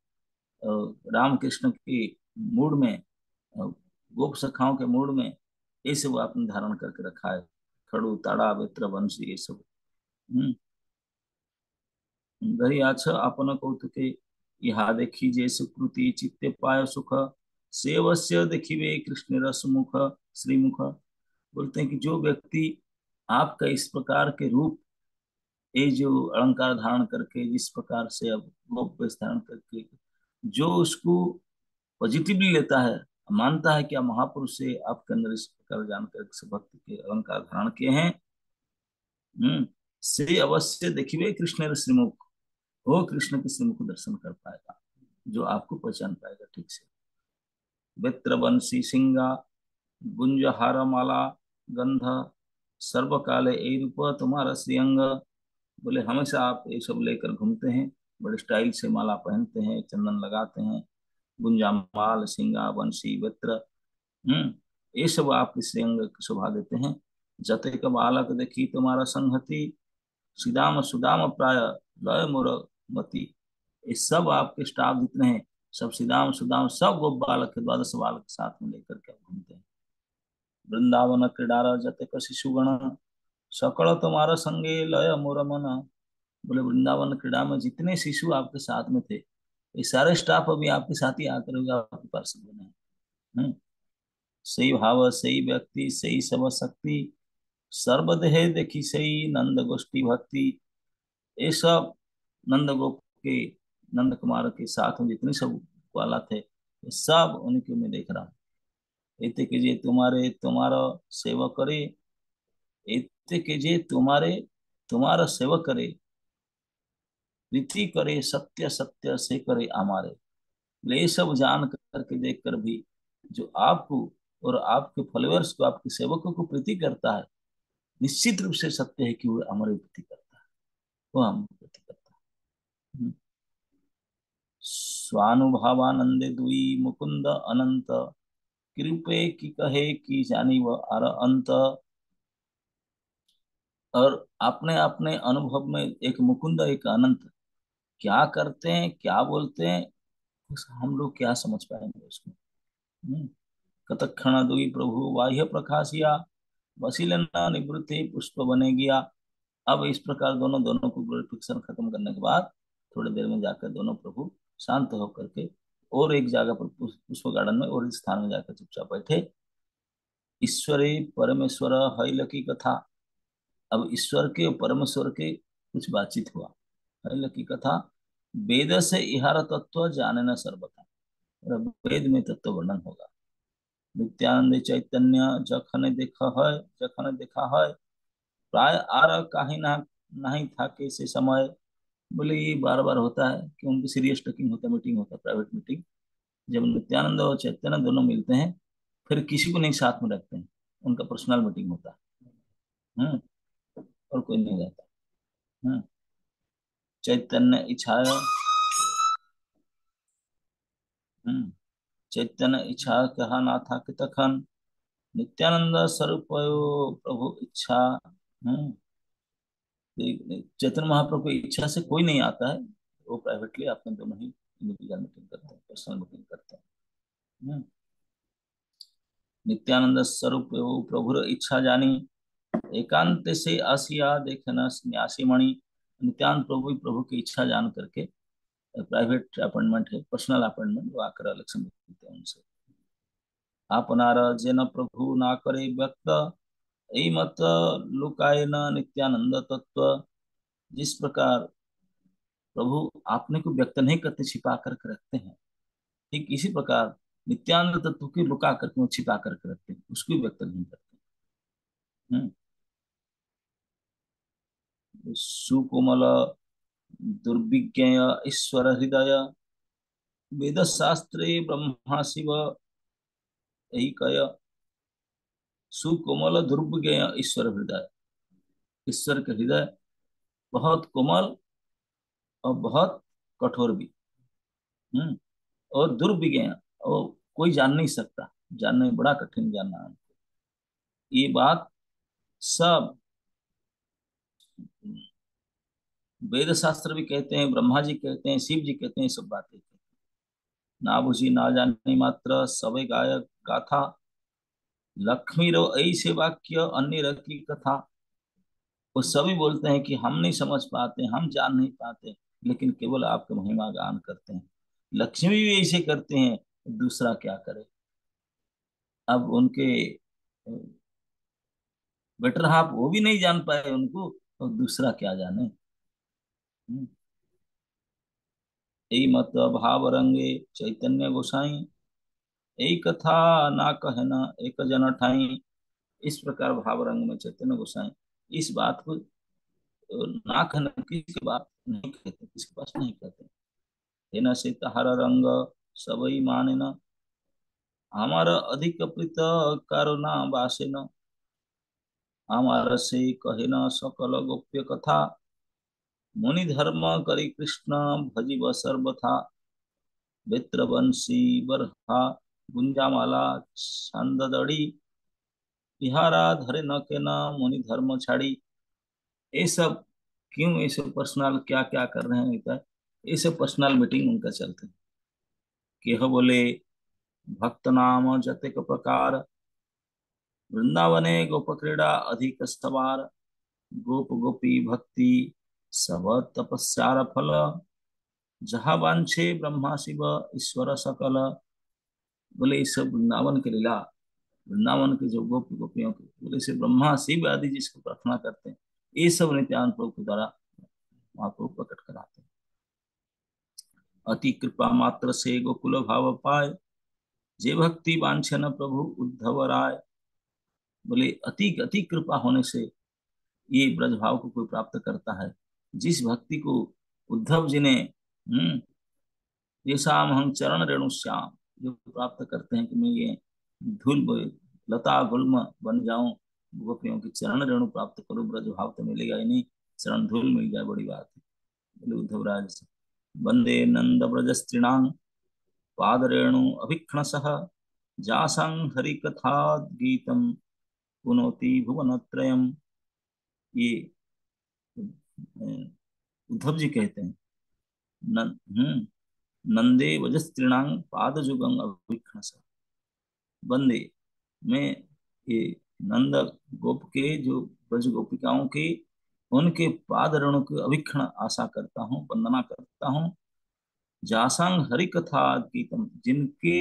राम कृष्ण के मूड में, गोप सखाओं के मूड में ये सब आपने धारण करके रखा है। खड़ू ताड़ा बेत्र बंशी ये सब। हम्म दरिया छ आपन कौतुके, यहाँ देखी जे सुकृति चित्ते पाय सुख, सेवस्य देखिवे कृष्ण रस मुख श्रीमुख। बोलते हैं कि जो व्यक्ति आपका इस प्रकार के रूप, ये जो अलंकार धारण करके जिस प्रकार से अब गोप वेश धारण करके जो उसको पॉजिटिवली लेता है, मानता है कि आप महापुरुष से आपके अंदर इस प्रकार जानकर भक्ति के अलंकार धारण किए हैं, से अवश्य देखिए कृष्ण श्रीमुख, वो कृष्ण के श्रीमुख को दर्शन कर पाएगा, जो आपको पहचान पाएगा ठीक से। वित्र बंसी सिंगा, गुंज हार माला गंध, सर्व काले ए रूप तुम्हारा श्रीअंग। बोले हमेशा आप ये सब लेकर घूमते हैं, बड़े स्टाइल से माला पहनते हैं, चंदन लगाते हैं, गुंजा माल सिंगा बंसी वित्र, हम्म ये सब आपके श्रीअंग की शोभा देते हैं। जते का बालक देखी तुम्हारा संहति, सुदाम सुदाम प्राय लय मोर मति। ये सब आपके स्टाफ जितने हैं, सब सीधाम सुदाम सब गोप बालक के द्वादश बालक के साथ में लेकर के आप घूमते हैं। वृंदावन क्रीडार जते शिशुगण, सकल तुम्हारा संगे लय मोर मन। बोले वृंदावन क्रीड़ा में जितने शिशु आपके साथ में थे, ये सारे स्टाफ अभी आपके साथ ही आकर आपके पास बने हैं। हम्म। सही भाव सही व्यक्ति सही सब शक्ति, सर्वदेह देखी सही नंद गोष्ठी भक्ति। ये सब नंद गोप के, नंद कुमार के साथ में जितने सब वाला थे, ये सब उनके में देख रहा हूँ। एते के जे तुम्हारे तुम्हारा सेवा करे, एते के जे तुम्हारे तुम्हारा सेवा करे, रीति करे सत्य सत्य से करे हमारे। ये सब जान करके देख कर भी जो आपको और आपके फॉलोअर्स को, आपके सेवकों को प्रीति करता है, निश्चित रूप से सत्य है कि वो हमारी प्रीति करता है, वो हम प्रीति करता है। स्वानुभावानंदे दुई मुकुंद अनंत, कृपे की कहे की जानी वह अर अंत। और अपने अपने अनुभव में एक मुकुंद एक अनंत, क्या करते हैं क्या बोलते हैं, हम लोग क्या समझ पाएंगे उसको। हम्म। कतक्षण दुई प्रभु बाह्य प्रकाशिया, वसीले न निवृत्ति पुष्प बने गया। अब इस प्रकार दोनों दोनों को ग्लोरिफिकेशन खत्म करने के बाद थोड़ी देर में जाकर दोनों प्रभु शांत होकर के और एक जगह पर पुष्प गार्डन में और इस स्थान में जाकर चुपचाप बैठे। ईश्वरे परमेश्वर हैल की कथा, अब ईश्वर के और परमेश्वर के कुछ बातचीत हुआ। हैल की कथा, वेद से इहार तत्व जाने न सर्वथा, वेद में तत्व वर्णन होगा। नित्यानंद चैतन्य जखन देखा है, जखन देखा है, प्राय आर काहे ना नहीं था के से समय। बोले ये बार बार होता है कि उनकी सीरियस टॉकिंग होता है, मीटिंग होता है, प्राइवेट मीटिंग, जब नित्यानंद और चैतन्य दोनों मिलते हैं, फिर किसी को नहीं साथ में रखते हैं, उनका पर्सनल मीटिंग होता है। और कोई नहीं रहता। हम्म चैतन्य इच्छाया, हम्म चैतन्य इच्छा कहा नाथा कि तखन, नित्यानंद स्वरूप प्रभु इच्छा। हम्म, चैतन्य महाप्रभु की इच्छा से कोई नहीं आता है। वो प्राइवेटली अपने दोनों ही इंडिविजुअल मीटिंग करते हैं, पर्सनल मीटिंग करते हैं। हम्म, नित्यानंद स्वरूप प्रभु इच्छा जानी, एकांत से आसिया देखना न्यासी मणि। नित्यानंद प्रभु प्रभु की इच्छा जान करके प्राइवेट अपॉइंटमेंट है, पर्सनल अपॉइंटमेंट, वो आकर इलेक्शन मिलते हैं उनसे। आपनार जेन प्रभु ना करे व्यक्त, यही मत लुकाए न नित्यानंद तत्व। जिस प्रकार प्रभु आपने को व्यक्त नहीं करते, छिपा करके रखते हैं, ठीक इसी प्रकार नित्यानंद तत्व की लुका करके वो छिपा करके रखते हैं, उसको व्यक्त नहीं करते। हम्म, सुकोमल दुर्विज्ञ ईश्वर हृदय, वेद शास्त्रे ब्रह्मा शिव यही कय। सुकोमल दुर्विज्ञ ईश्वर हृदय, ईश्वर के हृदय बहुत कोमल और बहुत कठोर भी। हम्म, और दुर्विज्ञ, और कोई जान नहीं सकता, जानने में बड़ा कठिन जानना है। ये बात सब वेद शास्त्र भी कहते हैं, ब्रह्मा जी कहते हैं, शिव जी कहते हैं, सब बातें कहते हैं। ना बुझी ना जाने मात्र सबे गायक गाथा, लक्ष्मी रो ऐसे वाक्य अन्य रखी कथा। वो सभी बोलते हैं कि हम नहीं समझ पाते, हम जान नहीं पाते, लेकिन केवल आपका महिमा गान करते हैं। लक्ष्मी भी ऐसे करते हैं, दूसरा क्या करे। अब उनके बेटर हाफ वो भी नहीं जान पाए उनको, तो दूसरा क्या जाने। हम्म, यही मत भाव रंगे चैतन्य गोसाई, यही कथा ना कहे ना एक जन ठाई। इस प्रकार भाव रंग में चैतन्य गोसाई इस बात को ना कहना, किसकी बात नहीं कहते, किसके पास नहीं कहते। है न से तहार रंग सबई माने न, हमारा अधिक प्रीत करुणा वासे न। हमारा से कहे न सकल गोप्य कथा, मुनि धर्म करी कृष्ण भजिब सर्वथा। वित्रवंशी बरहा गुंजामाला छंददड़ी, इहारा धरे न के न मुनि धर्म छाड़ी। ये सब क्यों, ये सब पर्सनल क्या क्या कर रहे हैं होता है, ये सब पर्सनल मीटिंग उनका चलते हैं। कि यह बोले भक्त नाम जतेक प्रकार, वृंदावने गोप क्रीड़ा अधिक सवार। गोप गोपी भक्ति सब तपस्यार फल, जहाँ वांछे ब्रह्मा शिव ईश्वर सकल। बोले ये सब वृंदावन की लीला, वृंदावन के जो गोप गोपियों के, बोले से ब्रह्मा शिव आदि जिसको प्रार्थना करते हैं, ये सब नित्यानंद प्रभु के द्वारा महाप्रभु प्रकट कराते हैं। अति कृपा मात्र से गोकुल भाव पाए, जे भक्ति वांछन प्रभु उद्धव राय। बोले अति अति कृपा होने से ये ब्रज भाव को कोई प्राप्त करता है, जिस भक्ति को उद्धव जी ने येषाम हम चरण रेणु श्याम, जो प्राप्त करते हैं कि मैं ये धूल लता गुल्म बन जाऊं, गोपियों की चरण रेणु प्राप्त करूं, ब्रज भाव तो मिलेगा ही नहीं, चरण धूल मिल जाए बड़ी बात है। बोले उद्धव राज से वंदे नंद ब्रज स्त्रीणांग, पाद रेणु अभिक्षणसः, जासं हरि कथा गीतम पुनोति भुवन त्रयम्। ये अ, उद्धव जी कहते हैं, नंदे वजस्त्रीणांग पाद जुगंग अभिक्षणसः। वंदे मैं ये नंद गोप के जो ब्रज गोपिकाओं के, उनके पाद रेणु की अभिक्षण आशा करता हूँ, वंदना करता हूँ। जासंग हरि कथा गीतम, जिनके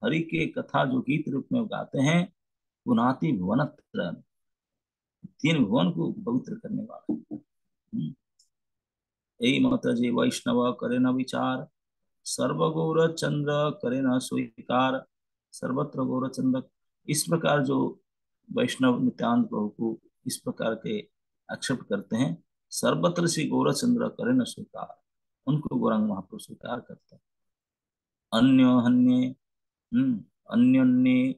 हरि के कथा जो गीत रूप में गाते हैं, पुनाति भुवन, तीन भुवन को पवित्र करने वाला। यही मत जे वैष्णव करे न विचार, सर्व गौर चंद्र करे न स्वीकार। सर्वत्र गौर चंद्र, इस प्रकार जो वैष्णव नित्यानंद प्रभु को इस प्रकार के एक्सेप्ट करते हैं, सर्वत्र से गौर चंद्र करे न स्वीकार, उनको गौरांग महाप्रभु स्वीकार करते हैं। अन्य अन्य अन्योन्य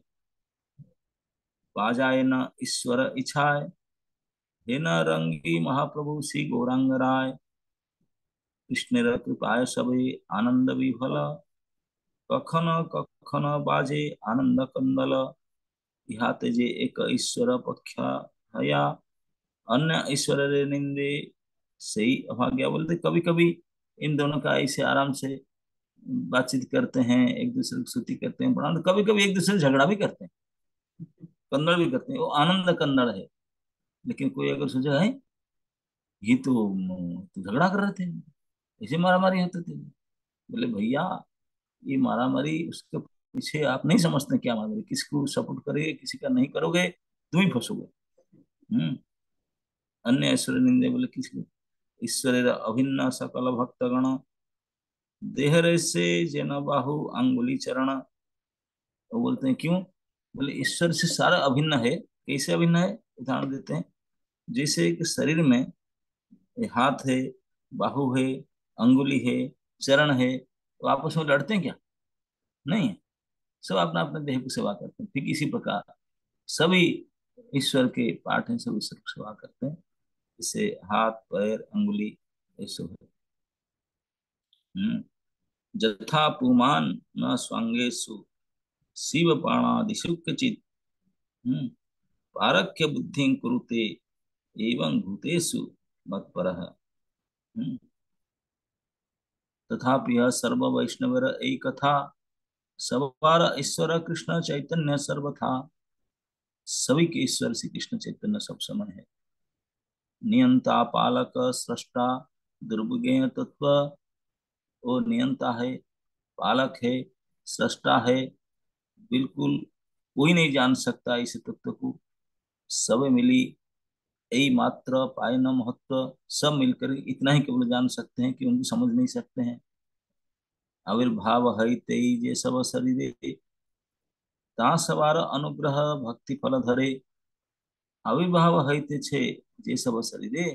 बाजाए न ईश्वर इच्छाए, हे न रंगी महाप्रभु श्री गौरांग राय। कृष्ण कृपाय सबे आनंद विफल, कखन खन बाजे आनंद कंदल, इहाते जे एक ईश्वर पक्षा हया, अन्य ईश्वर रे निंदे सही अभाग्या। बोलते कभी कभी इन दोनों का ऐसे आराम से बातचीत करते हैं, एक दूसरे की स्तुति करते हैं, परंतु कभी कभी एक दूसरे से झगड़ा भी करते हैं, कन्नड़ भी करते हैं। वो आनंद कन्नड़ है। लेकिन कोई अगर सोचा है ये तो झगड़ा कर रहे थे, ऐसे मारामारी होते थे, बोले भैया ये मारामारी उसके पीछे आप नहीं समझते क्या मारामारी, किसको सपोर्ट करोगे किसी का नहीं करोगे तुम ही फंसोगे। हम्म। अन्य ईश्वर निंदे, बोले किसको, ईश्वर अभिन्न सकल भक्त गण, देहरे से जन बाहु अंगुली चरण। वो बोलते हैं क्यों, बोले ईश्वर से सारा अभिन्न है। कैसे अभिन्न है, उदाहरण देते हैं। जैसे एक शरीर में हाथ है, बाहु है, अंगुली है, चरण है, तो आपस में लड़ते हैं क्या, नहीं है। सब अपना अपने देह की सेवा करते हैं। ठीक इसी प्रकार सभी ईश्वर के पाठ हैं, सभी ईश्वर की सेवा करते हैं। जैसे हाथ पैर अंगुली ये सब है। हम्म। जथा पुमान न स्वांगेशु शिव पाणादिषु कचित, पारख्य बुद्धि कुरुते एवं भूतेषु मत्परः। हम्म। तथापि यह सर्व वैष्णवर एक था, सवार ईश्वर कृष्ण चैतन्य सर्वथा। सभी के ईश्वर श्री कृष्ण चैतन्य सब समय है। नियंता पालक सृष्टा दुर्गेय तत्व, वो नियंता है, पालक है, सृष्टा है, बिल्कुल कोई नहीं जान सकता इस तत्व को। सब मिली यही मात्र पाय न महत्व, सब मिलकर इतना ही केवल जान सकते हैं कि उनको समझ नहीं सकते हैं। आविर्भाव है तेई जे सब शरीरे, ता सवार अनुग्रह भक्ति फल धरे। आविर्भाव है ते छे जे सब शरीरे,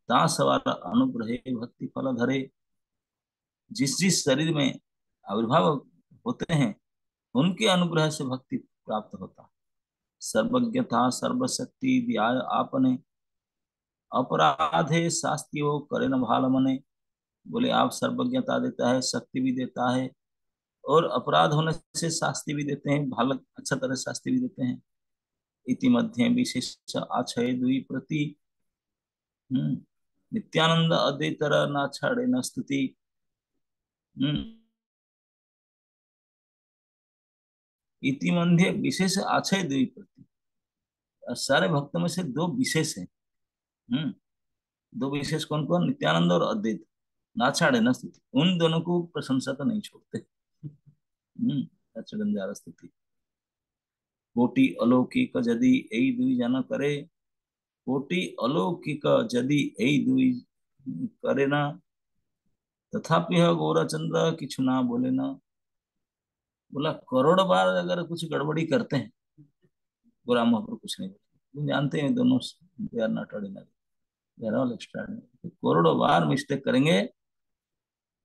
ता सवार अनुग्रह भक्ति फल धरे। जिस जिस शरीर में आविर्भाव होते हैं उनके अनुग्रह से भक्ति प्राप्त होता है। सर्वज्ञता सर्वशक्ति दियाय आपने, अपराधे शास्ति वो करे न भाल मने। बोले आप सर्वज्ञता देता है, शक्ति भी देता है, और अपराध होने से शास्ति भी देते हैं, भाल अच्छा तरह शास्ति भी देते हैं। इति मध्य विशेष आछय दुई प्रति, नित्यानंद अद्वैतर ना छाड़े न स्तुति। हम्म। इति मध्य विशेष आछय दुई प्रति, सारे भक्तों में से दो विशेष हैं। हम्म। दो विशेष कौन कौन, नित्यानंद और अद्वैत, ना छाड़े न स्तुति, उन दोनों को प्रशंसा तो नहीं छोड़ते। अच्युतंजार स्तुति। कोटि अलौकिक यदि यही दुई जन करे, कोटि अलौकिक यदि यही दुई करे ना, तथापि यह गौरचंद्र किछु ना बोले ना। बोला करोड़ बार अगर कुछ गड़बड़ी करते हैं, गोरा महापुर कुछ नहीं बोलते, तुम जानते हैं दोनों they are not ordinary, they are all extraordinary. करोड़ों बार मिस्टेक करेंगे,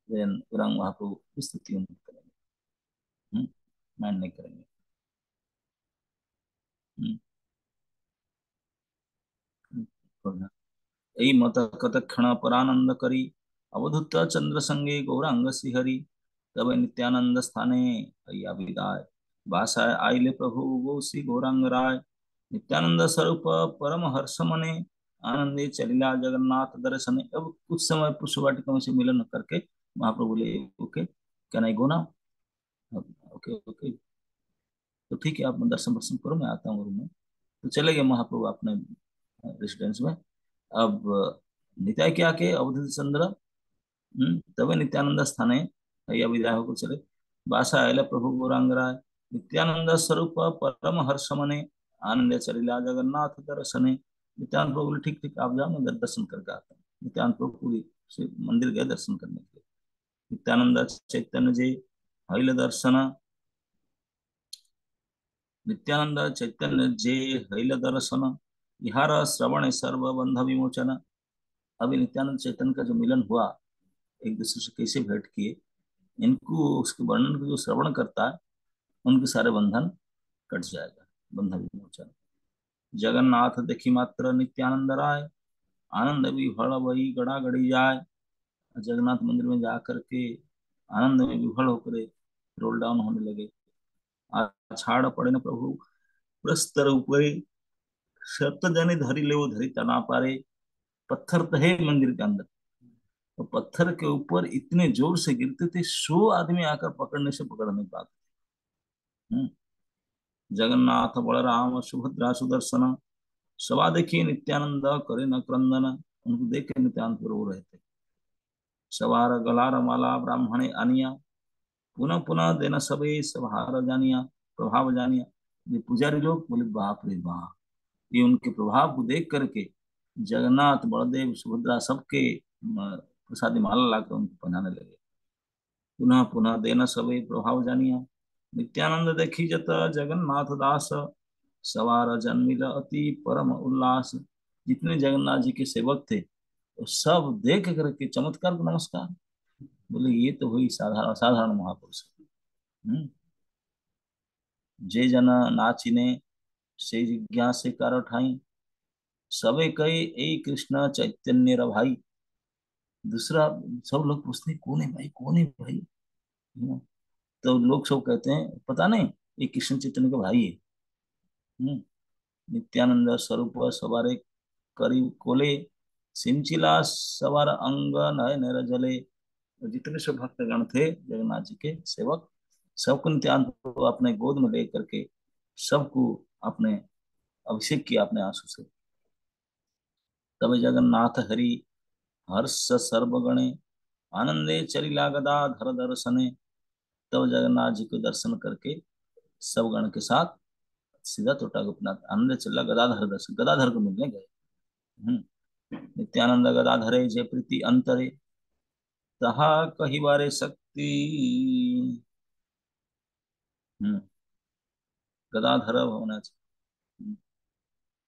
देन गोरा महापुर की स्तुति नहीं करेंगे, माइंड नहीं करेंगे। हम्म, हम्म। यही मत कतक्षण परानंद करी, अवधुत चंद्र संगे गौरांग श्रीहरि। तब नित्यानंद स्थाने अय्या विदाय, भाषाय आइले प्रभु गो श्री गौरांग राय। नित्यानंद स्वरूप परम हर्ष मने, आनंदे चलिला जगन्नाथ दर्शने। अब कुछ समय पुष्प वाटिका से मिलन करके महाप्रभु बोले okay can I go now, okay okay, तो ठीक है आप दर्शन दर्शन करो, मैं आता हूँ रूम में। तो चले गए महाप्रभु अपने रेसिडेंस में। अब निताय क्या के अवधूत चंद्र, तब नित्यानंद स्थाने भैया विदाय होकर चले। बासा आयल प्रभु गौरांगराय, नित्यानंद स्वरूप परम हर्ष मने, आनंद चलिला जगन्नाथ दर्शने। नित्यानंद प्रभु बोले ठीक ठीक आप जाओ, मैं दर्शन करके आता हूँ। नित्यानंद प्रभु पूरी मंदिर गए दर्शन करने के लिए। नित्यानंद चैतन्य जी हईल दर्शन, नित्यानंद चैतन्य जे हईल दर्शन, विहार श्रवण सर्व बंध विमोचन। अभी नित्यानंद चैतन्य का जो मिलन हुआ, एक दूसरे से कैसे भेंट किए, इनको उसके वर्णन को जो श्रवण करता है उनके सारे बंधन कट जाएगा, बंधन विमोचन। जगन्नाथ देखी मात्र नित्यानंद राय, आनंद भी हड़ वही गड़ा गड़ी जाए। जगन्नाथ मंदिर में जा करके आनंद में विभल होकर रोल डाउन होने लगे। आषाढ़ पड़े न प्रभु प्रस्तर ऊपरे, शत जने धरी ले वो धरी तना पारे। पत्थर तो है मंदिर के अंदर, तो पत्थर के ऊपर इतने जोर से गिरते थे, 100 आदमी आकर पकड़ने से पकड़ नहीं पाते। हम्म। जगन्नाथ बलराम सुभद्रा सुदर्शन, सवा देखिए नित्यानंद करे न क्रंदन। उनको देख के नित्यानंद रो रहे थे। सवार गलार माला ब्राह्मणे आनिया, पुनः पुनः देना सबे सभार जानिया, प्रभाव जानिया। ये पुजारी लोग बोले बाप रे बाप, ये उनके प्रभाव को देख करके जगन्नाथ बलदेव सुभद्रा सबके प्रसादी माला लाकर उनको पहनाने लगे। पुनः पुनः देना सबे प्रभाव जानिया, नित्यानंद देखी जत जगन्नाथ दास, सवार जन्मिल अति परम उल्लास। जितने जगन्नाथ जी के सेवक थे तो सब देख करके चमत्कार को नमस्कार, बोले ये तो हुई साधारण साधारण महापुरुष। हम्म। जे जन नाचिने से जिज्ञासे कर ठाई, सबे कहे ए कृष्ण चैतन्य रा भाई। दूसरा, सब लोग पूछते हैं, कौन है भाई, कौन है भाई। तो लोग सब कहते हैं पता नहीं, ये कृष्ण चैतन्य का भाई है। हम्म। नित्यानंद स्वरूप सवारे करी कोले, सिंचिला सवार अंग नय नर जले। और जितने सब भक्तगण थे जगन्नाथ जी के सेवक, सबको नित्यानंद को अपने गोद में ले करके सबको अपने अभिषेक किया अपने आंसू से। तब जगन्नाथ हरि हर्ष सर्वगणे, आनंदे चलिला गदाधर दर्शने। तब जगन्नाथ जी को दर्शन करके सब गण के साथ सीधा टोटा गोपीनाथ आनंद चला गदाधर दर्शन, गदाधर को मिलने गए। नित्यानंद गदाधरे जय प्रीति अंतरे, तहा कहिबारे शक्ति। हम्म। गदाधर होना चाहिए।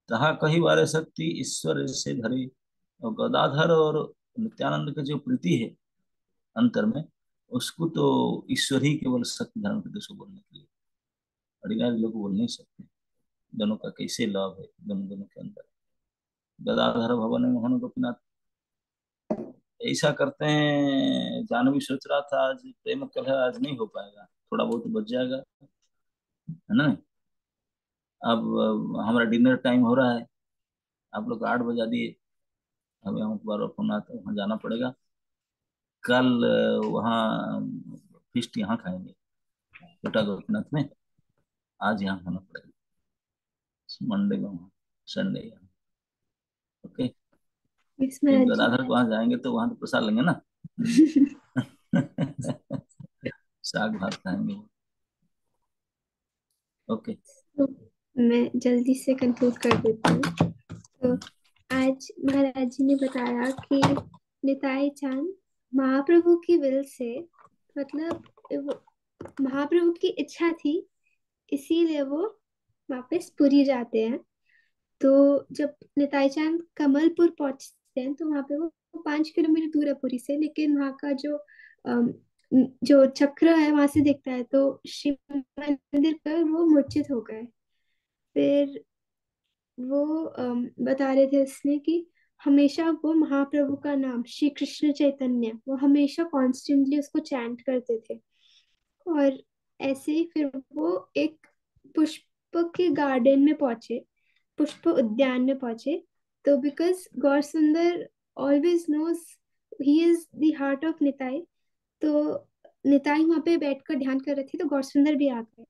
तहा कहिबारे शक्ति ईश्वर से धरे। और गदाधर और नित्यानंद की जो प्रीति है अंतर में, उसको तो ईश्वर ही केवल शक्ति धारण करके उसको बोलने के लिए, ordinary लोग बोल नहीं सकते। दोनों का कैसे लव है दोनों दोनों के अंदर। गदाधर भवन में मोहन गोपीनाथ, ऐसा करते हैं। जानवी सोच रहा था आज प्रेम कलह आज नहीं हो पाएगा, थोड़ा बहुत बच जाएगा, है ना। अब हमारा डिनर टाइम हो रहा है, आप लोग 8 बजा दिए। हमें हम दोबारा फोन आता है, वहाँ जाना पड़ेगा। कल वहाँ फिस्ट यहाँ खाएंगे छोटा गोपीनाथ में, आज यहाँ खाना पड़ेगा, मंडे में वहाँ, संडे यहाँ। ओके। इसमें क्योंकि जी। गदाधर को वहाँ जाएंगे तो वहाँ तो प्रसाद लेंगे ना। साग भात खाएंगे। ओके। तो मैं जल्दी से कंक्लूड कर देती हूँ। तो आज महाराज जी ने बताया कि निताई चांद महाप्रभु की विल से, मतलब वो महाप्रभु की इच्छा थी, इसीलिए वो वापस पुरी जाते हैं। तो जब निताई चांद कमलपुर पहुंचते हैं तो वहां पे वो 5 किलोमीटर दूर है पुरी से, लेकिन वहां का अम, जो चक्र है वहां से दिखता है, तो शिव मंदिर पर वो मूर्छित हो गए। फिर वो बता रहे थे इसमें कि हमेशा वो महाप्रभु का नाम श्री कृष्ण चैतन्य वो हमेशा कॉन्स्टेंटली उसको चैंट करते थे। और ऐसे ही फिर वो एक पुष्प के गार्डन में पहुंचे, पुष्प उद्यान में पहुंचे। तो because Gaur Sundar always knows he is the heart of Nitai, तो निताई वहां पे बैठकर ध्यान कर रहे थे, तो गौर सुंदर भी आ गए।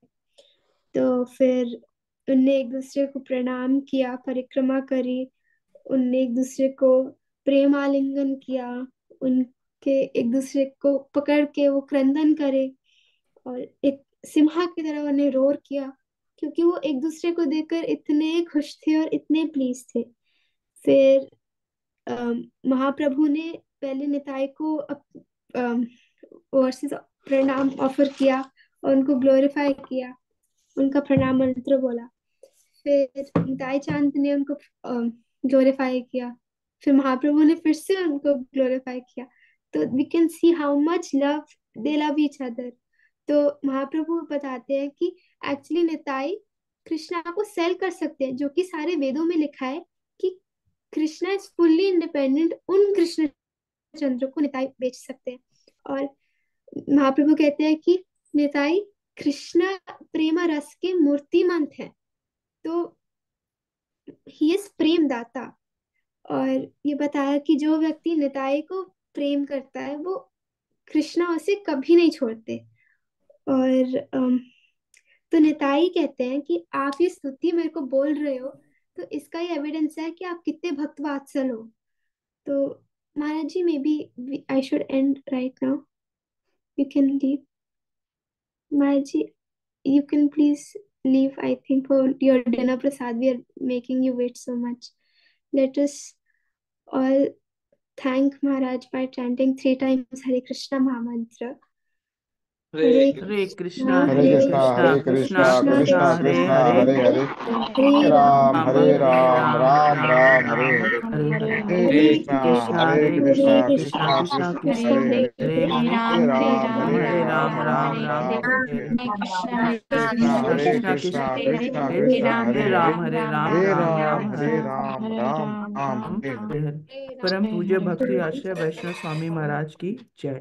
तो फिर उनने एक दूसरे को प्रणाम किया, परिक्रमा करी, उनने एक दूसरे को प्रेम आलिंगन किया, उनके एक दूसरे को पकड़ के वो क्रंदन करे, और एक सिम्हा की तरह उन्हें रोर किया, क्योंकि वो एक दूसरे को देखकर इतने खुश थे और इतने प्लीज थे। फिर महाप्रभु ने पहले निताई को वर्सेस प्रणाम ऑफर किया और उनको ग्लोरीफाई किया, उनका प्रणाम मंत्र बोला। फिर निताई चांद ने उनको ग्लोरीफाई किया, फिर महाप्रभु ने फिर से उनको ग्लोरीफाई किया। तो we can see how much love they love each other. तो महाप्रभु बताते हैं कि एक्चुअली निताई कृष्णा को सेल कर सकते हैं, जो कि सारे वेदों में लिखा है कि कृष्णा इज फुल्ली इंडिपेंडेंट, उन कृष्ण चंद्र को निताई बेच सकते हैं। और महाप्रभु कहते हैं कि निताई कृष्ण प्रेम रस के मूर्तिमंत है। तो ही इज प्रेम दाता। और ये बताया कि जो व्यक्ति निताई को प्रेम करता है वो कृष्णा उसे कभी नहीं छोड़ते। और तो निताई कहते हैं कि आप ये स्तुति मेरे को बोल रहे हो तो इसका ही एविडेंस है कि आप कितने भक्त वात्सल हो। तो Maharaj ji, maybe I should end right now, you can leave. Maharaj ji, you can please leave. I think for your dinner prasad we are making you wait so much. Let us all thank Maharaj by chanting 3 times Hare Krishna Mahamantra. Hare Hare Krishna Hare Krishna Krishna, Hare Hare Hare Krishna Krishna Hare Krishna, Krishna Krishna Krishna Krishna Krishna Krishna, Hare Krishna Hare Hare Hare Hare Hare Hare Ram, Ram Ram Hare Hare Hare Ram Ram, Ram Ram Ram Ram Hare Ram Hare Hare Hare Hare Hare Krishna Krishna, Krishna Hare Hare Krishna Hare Krishna Krishna Krishna Krishna, Krishna Krishna Krishna Hare Krishna Hare Hare Hare Hare Hare Ram Ram Hare Hare Ram Ram Ram Ram Ram Ram Hare Hare Hare Hare Hare Krishna Krishna हरे कृष्णा कृष्णा कृष्णा कृष्णा हरे कृष्णा हरे हरे हरे राम हरे राम राम राम हरे हरे राम राम राम हरे हरे हरे हरे। परम पूज्य भक्ति आश्रय वैष्णव स्वामी महाराज की जय।